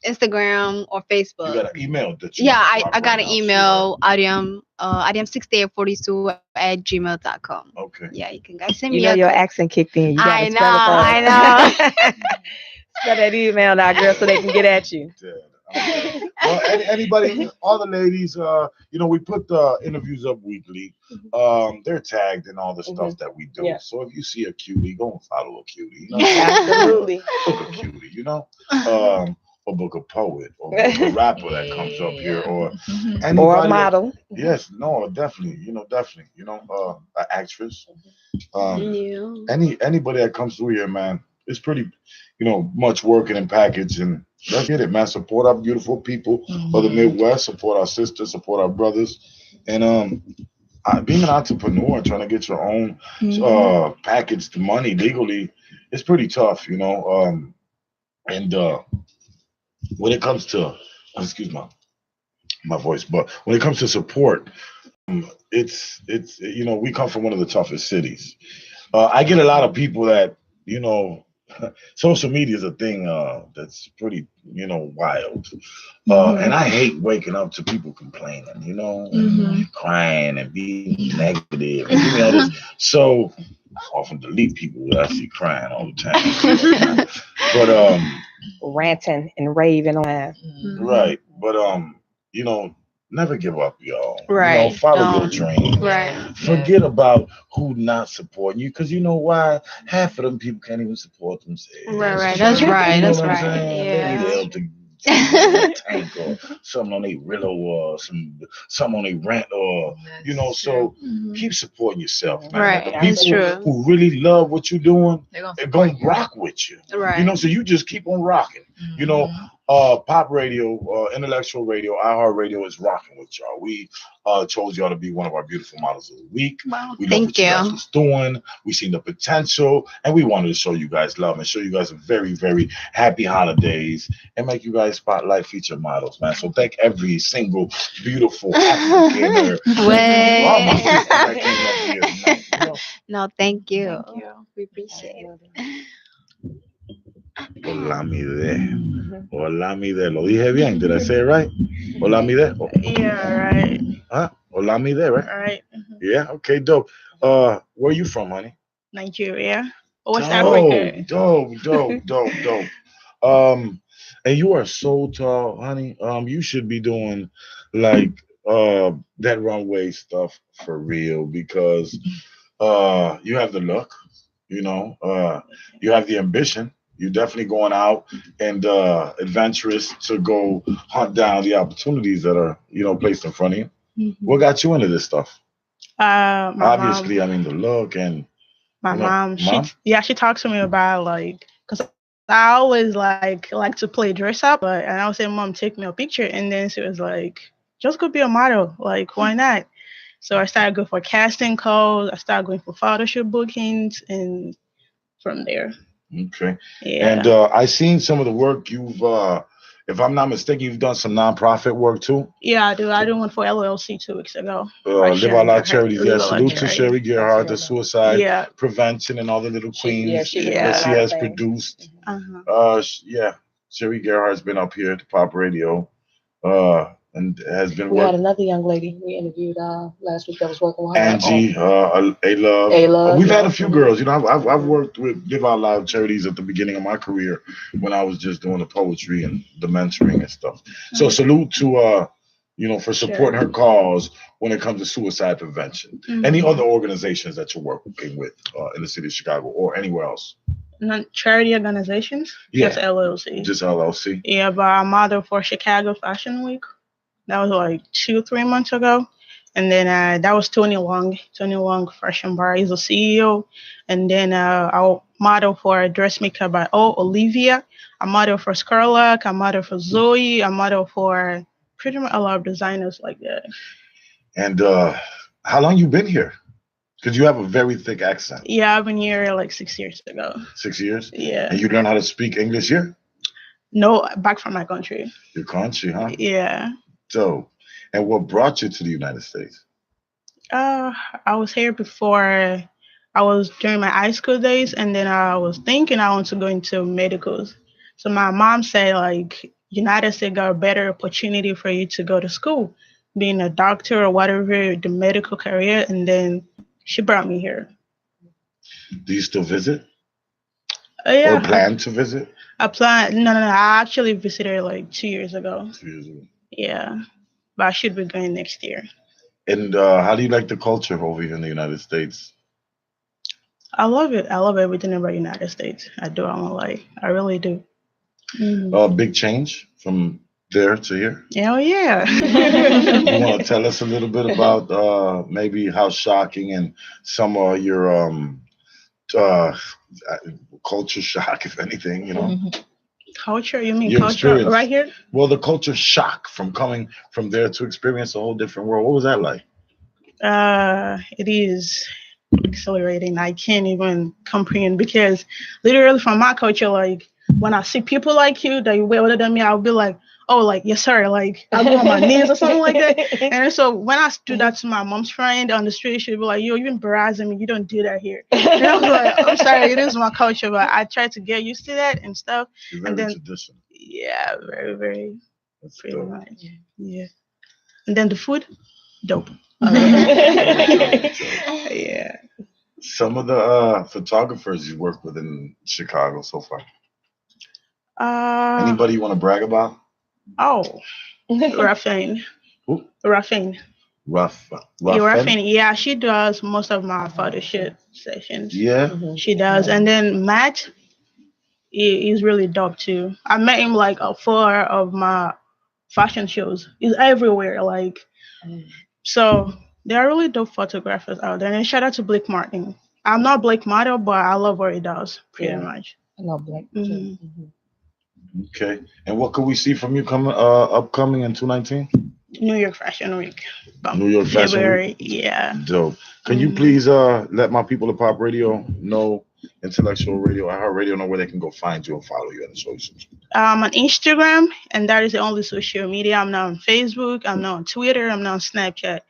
Instagram or Facebook. You got an email that you I got an email, adium6842@gmail.com. Okay. Yeah, you can guys send me your accent kicked in. You I know. Spell that email now, girl, so they can get at you. Well, anybody, all the ladies, we put the interviews up weekly. They're tagged in all the stuff that we do. Yeah. So if you see a cutie, go and follow a cutie. Absolutely. Book a cutie, or book a poet, or book a rapper that comes up here, or anybody, or a model. Yes, no, definitely, an actress. Anybody that comes through here, man, it's pretty, much working and packaged, and let's get it, man. Support our beautiful people of the Midwest. Support our sisters. Support our brothers. And being an entrepreneur, trying to get your own packaged money legally, it's pretty tough, And when it comes to, excuse my voice, but when it comes to support, it's we come from one of the toughest cities. I get a lot of people that social media is a thing that's pretty, wild. And I hate waking up to people complaining, and crying and being negative. And so I often delete people that I see crying all the time. But ranting and raving on that. Right. But never give up, y'all. Right. Follow your dreams. Right. Forget about who not supporting you, because you know why? Half of them people can't even support themselves. Right. That's right. That's right. Yeah. They need help to tank or something on their Rillo or something on their rent or so keep supporting yourself, man. Right, The that's people true. who really love what you're doing, they're gonna you. rock with you. Right. So you just keep on rocking. Pop radio, intellectual radio, iHeartRadio is rocking with y'all. We chose y'all to be one of our beautiful models of the week. Wow, We love thank what you guys you. was doing. We seen the potential, and we wanted to show you guys love and show you guys a very, very happy holidays and make you guys spotlight feature models, man. So thank every single beautiful African No, thank you. Thank you. We appreciate it. Olamide. Lo dije bien. Did I say it right? Olamide. Yeah, right. Huh? Olamide, right? All right. Yeah. Okay. Dope. Where you from, honey? Nigeria. West Africa. Dope. And you are so tall, honey. You should be doing like that runway stuff for real because you have the look, you have the ambition. You're definitely going out and adventurous to go hunt down the opportunities that are, placed in front of you. Mm-hmm. What got you into this stuff? Obviously, Mom, I mean the look and my mom, mom. she talks to me about because I always like to play dress up, but and I would say, Mom, take me a picture, and then she was like, just go be a model, like why not? So I started going for casting calls. I started going for photo shoot bookings, and from there. Okay. Yeah. And I seen some of the work you've, if I'm not mistaken, you've done some nonprofit work too. Yeah, I do. I did one for LLC 2 weeks ago. Live Out Loud Charities. Yeah, salute to Sherry Gerhardt, the suicide prevention and all the little queens that she has produced. Sherry Gerhardt's been up here at Pop Radio. And has been We had another young lady we interviewed last week that was working with her. Angie, A-Love. We've had a few girls. I've worked with Live Out Loud Charities at the beginning of my career when I was just doing the poetry and the mentoring and stuff. So salute to for supporting her cause when it comes to suicide prevention. Mm-hmm. Any other organizations that you're working with in the city of Chicago or anywhere else? Not charity organizations? Yeah. Just LLC. Just LLC? Yeah, but I'm model for Chicago Fashion Week. That was like 2-3 months ago. And then that was Tony Long Fashion Bar. He's a CEO. And then I model for Dressmaker by Olivia. I model for Scarlett. I model for Zoe. I model for pretty much a lot of designers like that. And how long you been here? Because you have a very thick accent. Yeah, I've been here like 6 years ago. 6 years? Yeah. And you learned how to speak English here? No, back from my country. Your country, huh? Yeah. So, and what brought you to the United States? I was here before. I was during my high school days, and then I was thinking I want to go into medicals. So my mom said, United States got a better opportunity for you to go to school, being a doctor or whatever, the medical career, and then she brought me here. Do you still visit? Yeah. Or plan to visit? I plan. No. I actually visited 2 years ago. 2 years ago. Yeah, but I should be going next year. And how do you like the culture over here in the United States? I love it. I love everything about the United States. I do. I'm gonna lie. I really do. Big change from there to here? Oh, yeah. You want to tell us a little bit about maybe how shocking and some of your culture shock, if anything, Culture? You mean your culture experience. right here? Well, the culture shock from coming from there to experience a whole different world. What was that like? It is accelerating. I can't even comprehend because literally from my culture, when I see people like you that you way older than me, I'll be like, oh, yes, sir. I'll go on my knees or something like that. And so when I do that to my mom's friend on the street, she'll be like, yo, you're embarrassing me. You don't do that here. And I was like, I'm sorry, it is my culture, but I try to get used to that and stuff. You're and very then, traditional. yeah, very, very. That's pretty dope. much. Yeah. And then the food, dope. Yeah. Some of the photographers you work with in Chicago so far. Anybody you want to brag about? Oh, Raffine. Who? Raffine. Raffine? Yeah, she does most of my photo shoot sessions. Yeah. She does. And then Matt, he's really dope too. I met him like at 4 of my fashion shows. He's everywhere. Like, so there are really dope photographers out there. And shout out to Blake Martin. I'm not Blake model, but I love what he does pretty much. I know Blake. Okay. And what could we see from you coming upcoming in 2019? New York Fashion Week. New York Fashion Week. Yeah. Dope. Can you please let my people at Pop Radio know, Intellectual Radio, iHeartRadio, know where they can go find you and follow you on the socials? On Instagram, and that is the only social media. I'm not on Facebook. I'm not on Twitter. I'm not on Snapchat.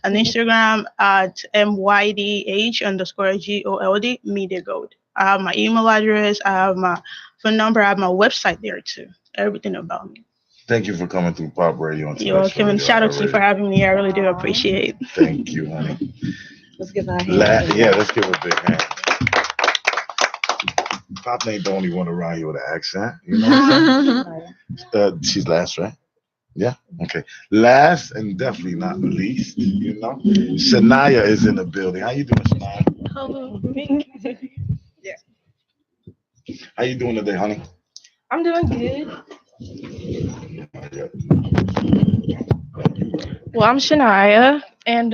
On Instagram at MYDH_GOLD Media Gold. I have my email address. I have my phone number. I have my website there too. Everything about me. Thank you for coming through Pop Radio. You're welcome, and shout out to you for having me. I really do appreciate it. Thank you, honey. Let's give her a hand. Let's give her a big hand. Pop ain't the only one around here with an accent. You know what I'm saying? She's last, right? Yeah. Okay. Last and definitely not least, you know, Shania is in the building. How you doing, Shania? Hello. Yeah. How you doing today, honey? I'm doing good. Well, I'm Shania, and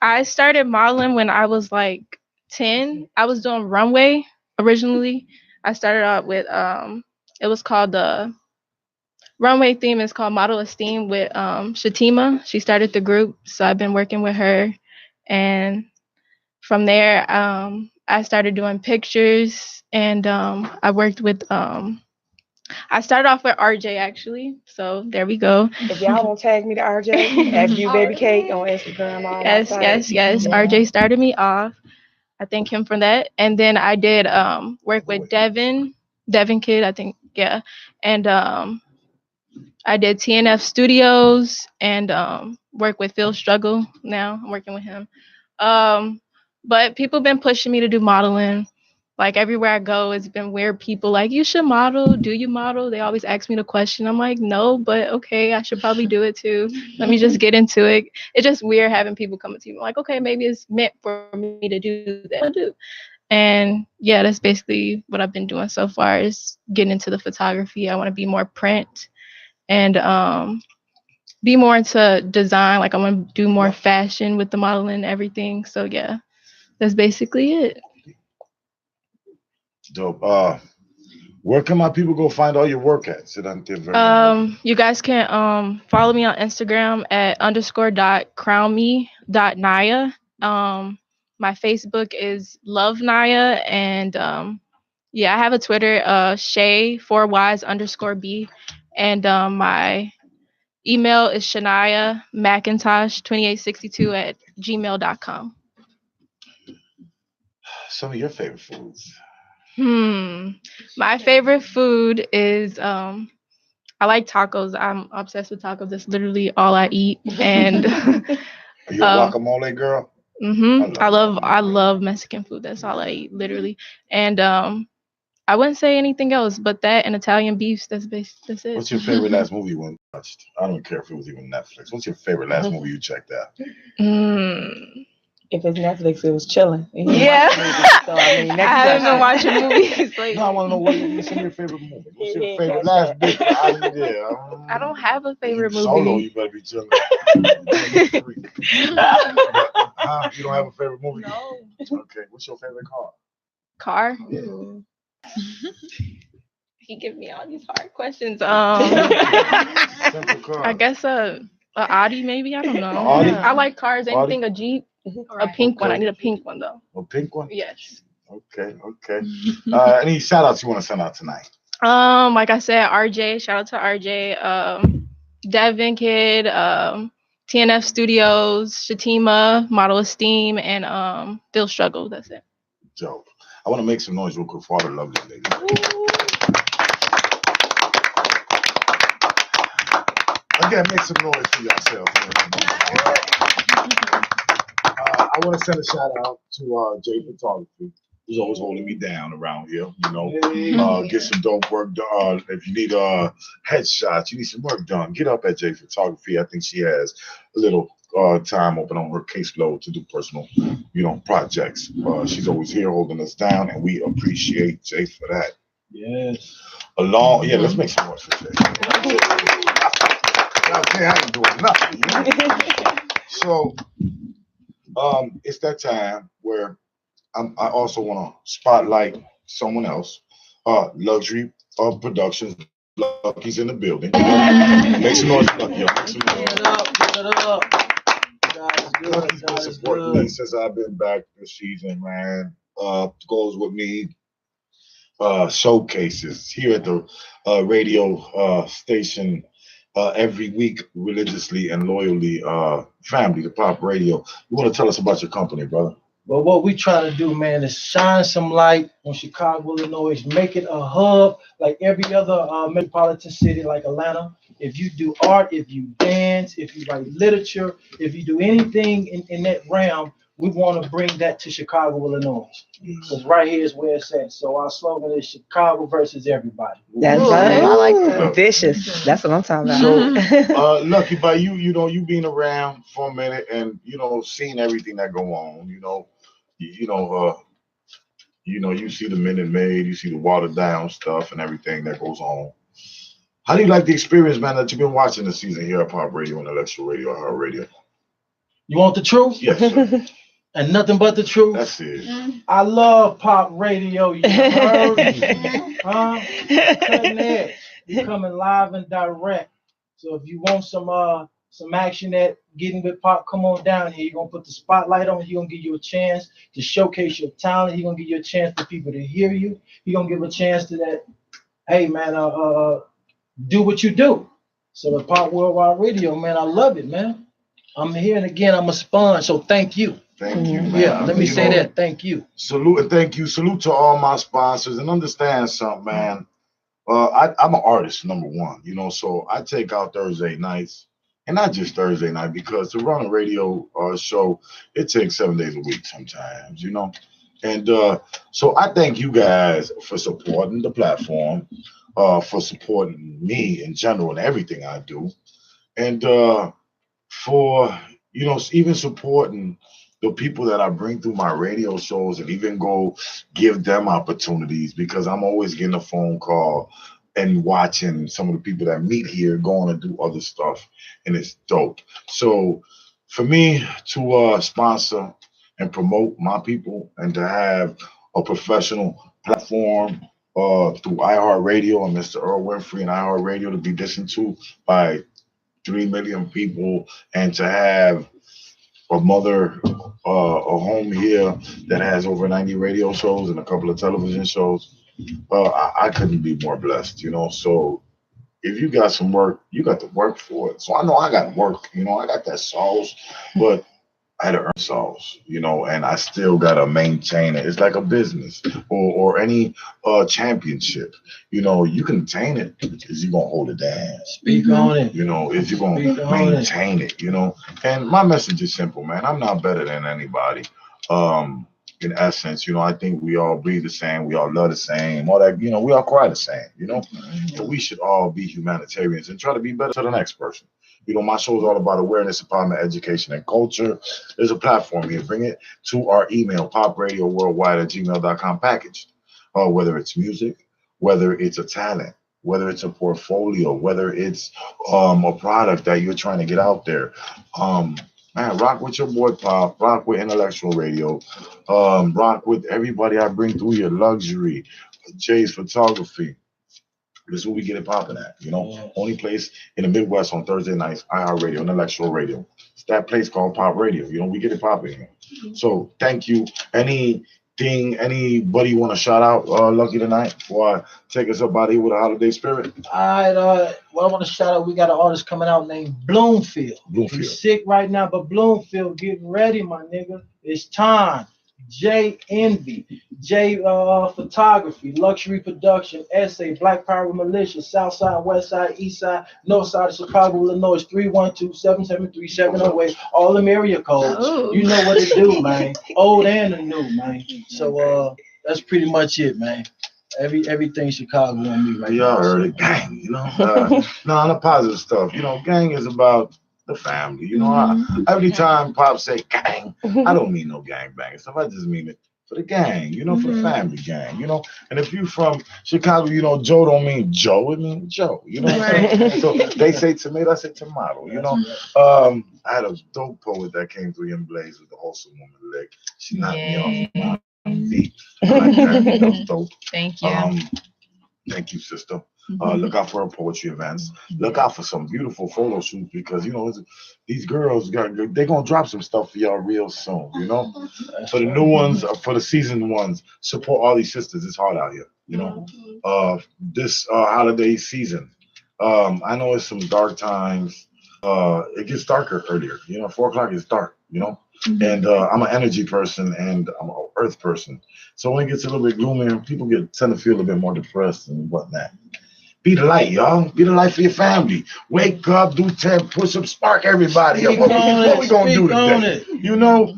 I started modeling when I was like 10. I was doing runway originally. I started out with it was called the runway theme is called Model Esteem with Shatima. She started the group, so I've been working with her, and from there I started doing pictures, and I worked with I started off with RJ actually, so there we go. If y'all won't tag me to RJ, tag you Baby Cake on Instagram. Yes. Yeah. RJ started me off. I thank him for that. And then I did work with Devin Kid, I think, yeah. And I did TNF Studios and work with Phil Struggle now. I'm working with him. But people been pushing me to do modeling. Like everywhere I go, it's been weird. People like, you should model. Do you model? They always ask me the question. I'm like, no, but okay, I should probably do it too. Let me just get into it. It's just weird having people come to me like, okay, maybe it's meant for me to do that. I do. And yeah, that's basically what I've been doing so far is getting into the photography. I want to be more print and be more into design. Like I want to do more fashion with the modeling and everything. So yeah, that's basically it. Dope. Where can my people go find all your work at? You guys can follow me on Instagram at _.crownme.naya. My Facebook is Love Naya, and yeah, I have a Twitter, Shay 4Ys_B, and my email is Shania McIntosh 2862@gmail.com. Some of your favorite foods. My favorite food is I like tacos. I'm obsessed with tacos. That's literally all I eat. And Are you a guacamole girl? I love Mexican food. That's all I eat, literally. And I wouldn't say anything else but that and Italian beefs. That's it. What's your favorite last movie you watched? I don't care if it was even Netflix. What's your favorite last movie you checked out? If it's Netflix, it was chilling. Yeah. So, I mean, I haven't been watching movies. No, I want to know what's your favorite movie. What's your favorite last big? I don't have a favorite movie. Solo, you better be chilling. You don't have a favorite movie? No. Okay. What's your favorite car? Car? Yeah. He give me all these hard questions. I guess a Audi, maybe. I don't know. Audi? I like cars. Anything a Jeep. A pink one. I need a pink one though. A pink one? Yes. Okay. Any shout outs you want to send out tonight? Like I said, RJ. Shout out to RJ. Devin Kid. TNF Studios. Shatima. Model Esteem. And Phil Struggle. That's it. Dope. I want to make some noise real quick for all the lovely ladies. Again, make some noise for yourselves. I want to send a shout out to Jay Photography, who's always holding me down around here. You know, get some dope work done. If you need headshots, you need some work done, get up at Jay Photography. I think she has a little time open on her caseload to do personal, projects. She's always here holding us down, and we appreciate Jay for that. Yes. Let's make some noise for Jay. I ain't doing nothing. So, it's that time where I also want to spotlight someone else. Luxury Productions. Lucky's in the building. Make some noise, Lucky. Make some noise. Get it up. Lucky's been supporting me since I've been back this season, man. Goes with me. Showcases here at the radio station every week, religiously and loyally. Family, the Pop Radio. You want to tell us about your company, brother? But what we try to do, man, is shine some light on Chicago, Illinois, make it a hub like every other metropolitan city like Atlanta. If you do art, if you dance, if you write literature, if you do anything in that realm, we want to bring that to Chicago, Illinois. Because right here is where it's at. So our slogan is Chicago versus everybody. That's right. I like that. Vicious. That's what I'm talking about. So, Lucky, by you being around for a minute and seeing everything that go on, you see the Minute Maid, you see the watered down stuff and everything that goes on. How do you like the experience, man, that you've been watching this season here at Pop Radio and Intellectual Radio, Heart Radio? You want the truth? Yes, sir. And nothing but the truth. That's it. I love Pop Radio. You heard me? Cutting edge. You're coming live and direct. So if you want some action at Getting with Pop, come on down here. You're gonna put the spotlight on. He's gonna give you a chance to showcase your talent. He's gonna give you a chance for people to hear you. He's gonna give a chance to that. Hey man, do what you do. So the Pop Worldwide Radio, man, I love it, man. I'm here and again. I'm a sponge. So thank you. Thank you, man. Yeah, let me say that. Thank you. Salute and thank you. Salute to all my sponsors and understand something, man. I'm an artist, number one, so I take out Thursday nights, and not just Thursday night, because to run a radio show, it takes 7 days a week sometimes, And so I thank you guys for supporting the platform, for supporting me in general and everything I do, and for even supporting the people that I bring through my radio shows, and even go give them opportunities, because I'm always getting a phone call and watching some of the people that meet here going to do other stuff, and it's dope. So for me to sponsor and promote my people and to have a professional platform through iHeartRadio and Mr. Earl Winfrey and iHeartRadio to be listened to by 3 million people, and to have a home here that has over 90 radio shows and a couple of television shows, I couldn't be more blessed, So if you got some work, you got to work for it. So I know I got work, I got that sauce, but I had to earn sauce, and I still got to maintain it. It's like a business or any championship. You can attain it. Is you going to hold it down? Speak on it. If you're going to maintain it, And my message is simple, man. I'm not better than anybody. In essence, I think we all breathe the same. We all love the same. All that, we all cry the same, But we should all be humanitarians and try to be better to the next person. My show is all about awareness, empowerment, education, and culture. There's a platform here. Bring it to our email, popradiowworldwide@gmail.com package. Whether it's music, whether it's a talent, whether it's a portfolio, whether it's a product that you're trying to get out there. Man, rock with your boy Pop, rock with Intellectual Radio, rock with everybody I bring through your luxury, Jay's photography. This is where we get it popping at, Only place in the Midwest on Thursday nights, iHeartRadio, Intellectual Radio. It's that place called Pop Radio. We get it popping here. So thank you. Anybody want to shout out Lucky tonight before I take us up out here with a holiday spirit? All right. Well, I want to shout out. We got an artist coming out named Bloomfield. He's sick right now, but Bloomfield, get ready, my nigga. It's time. J Envy, J Photography, Luxury Production, Essay, Black Power Militia, South Side, West Side, East Side, North Side of Chicago, Illinois, 312-773-708, all them area codes. Oh. You know what to do, man. Old and the new, man. So that's pretty much it, man. Everything Chicago on me right now. Y'all heard it, gang, No, on the positive stuff. Gang is about the family. You know, every time Pop say gang, I don't mean no gang banging stuff. I just mean it for the gang, you know, for the family gang, you know. And if you from Chicago, you know, Joe don't mean Joe, it means Joe, you know. Right. So they say tomato, I say tomato, you know. I had a dope poet that came through in Blaze with the awesome woman leg. She knocked me off my feet. I like that. That was dope. Thank you. Thank you, sister. Look out for her poetry events. Look out for some beautiful photo shoots because, you know, these girls, they're going to drop some stuff for y'all real soon, you know? For the new ones, for the seasoned ones, support all these sisters. It's hard out here, you know? This holiday season, I know it's some dark times. It gets darker earlier, you know? 4 o'clock is dark, you know? And I'm an energy person and I'm an earth person. So when it gets a little bit gloomy, people tend to feel a bit more depressed and whatnot. Be the light, y'all. Be the light for your family. Wake up, do 10 push-ups, spark everybody. What we gonna do today? You know,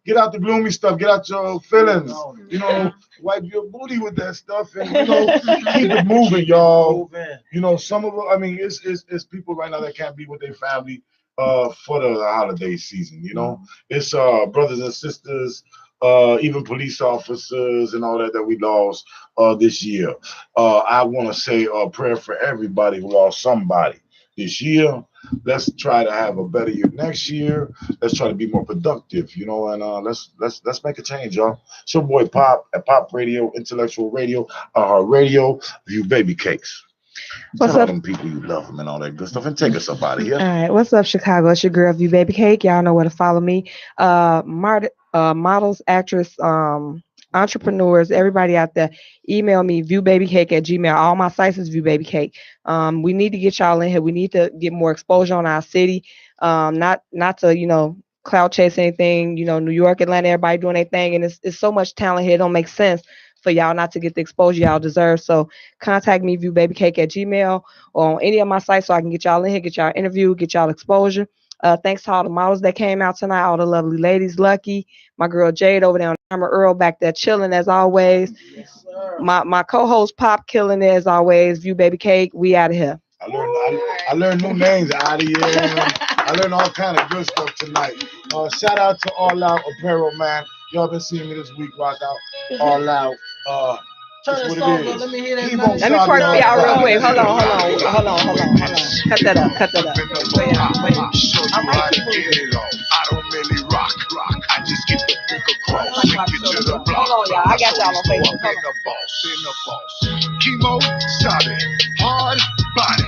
get out the gloomy stuff. Get out your feelings. You know, wipe your booty with that stuff, and you know, keep it moving, y'all. You know, some of them. I mean, it's people right now that can't be with their family for the holiday season. You know, it's brothers and sisters. Even police officers and all that we lost this year. I want to say a prayer for everybody who lost somebody this year. Let's try to have a better year next year. Let's try to be more productive, you know, and let's make a change, y'all. It's your boy Pop at Pop Radio, Intellectual Radio, Radio, View Baby Cakes. What's Tell up? all them people you love them and all that good stuff, and take us up out of here. All right, what's up, Chicago? It's your girl, View Baby Cake. Y'all know where to follow me. Models, actress, entrepreneurs, everybody out there, email me, viewbabycake@gmail. All my sites is viewbabycake. We need to get y'all in here. We need to get more exposure on our city. Not to, you know, cloud chase anything. You know, New York, Atlanta, everybody doing their thing, and it's so much talent here. It don't make sense for y'all not to get the exposure y'all deserve. So contact me, viewbabycake@gmail, or on any of my sites so I can get y'all in here, get y'all interview, get y'all exposure. Thanks to all the models that came out tonight, all the lovely ladies, Lucky, my girl Jade over there on Armor Earl back there chilling as always. Yes, my co-host Pop killing it as always. View Baby Cake, we out of here. I learned new names out of here. I learned all kind of good stuff tonight. Shout out to All Out Apparel, man. Y'all been seeing me this week, rock out All Out. Turn this off, let me hear that. Let me twerk for y'all real quick. Hold on. Cut that up. I don't really rock. I just get the book across. Take it to the block. Hold on, y'all. I got y'all on Facebook. In the boss. Chemo, solid, hard body.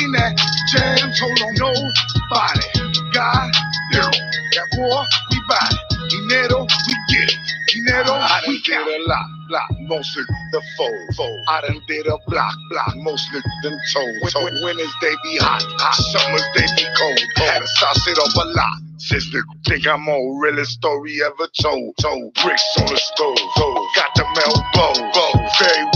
In that jam, told on nobody. God, that boy, we buy it. Dinero, we get it. Dinero, we get a lot. Mostly the fold. I done did a block, mostly them told. Winners, they be hot. Summers, they be cold. Had to sauce it up a lot. Sister, think I'm on realest story ever told. Bricks on the stove. Got the elbow. Very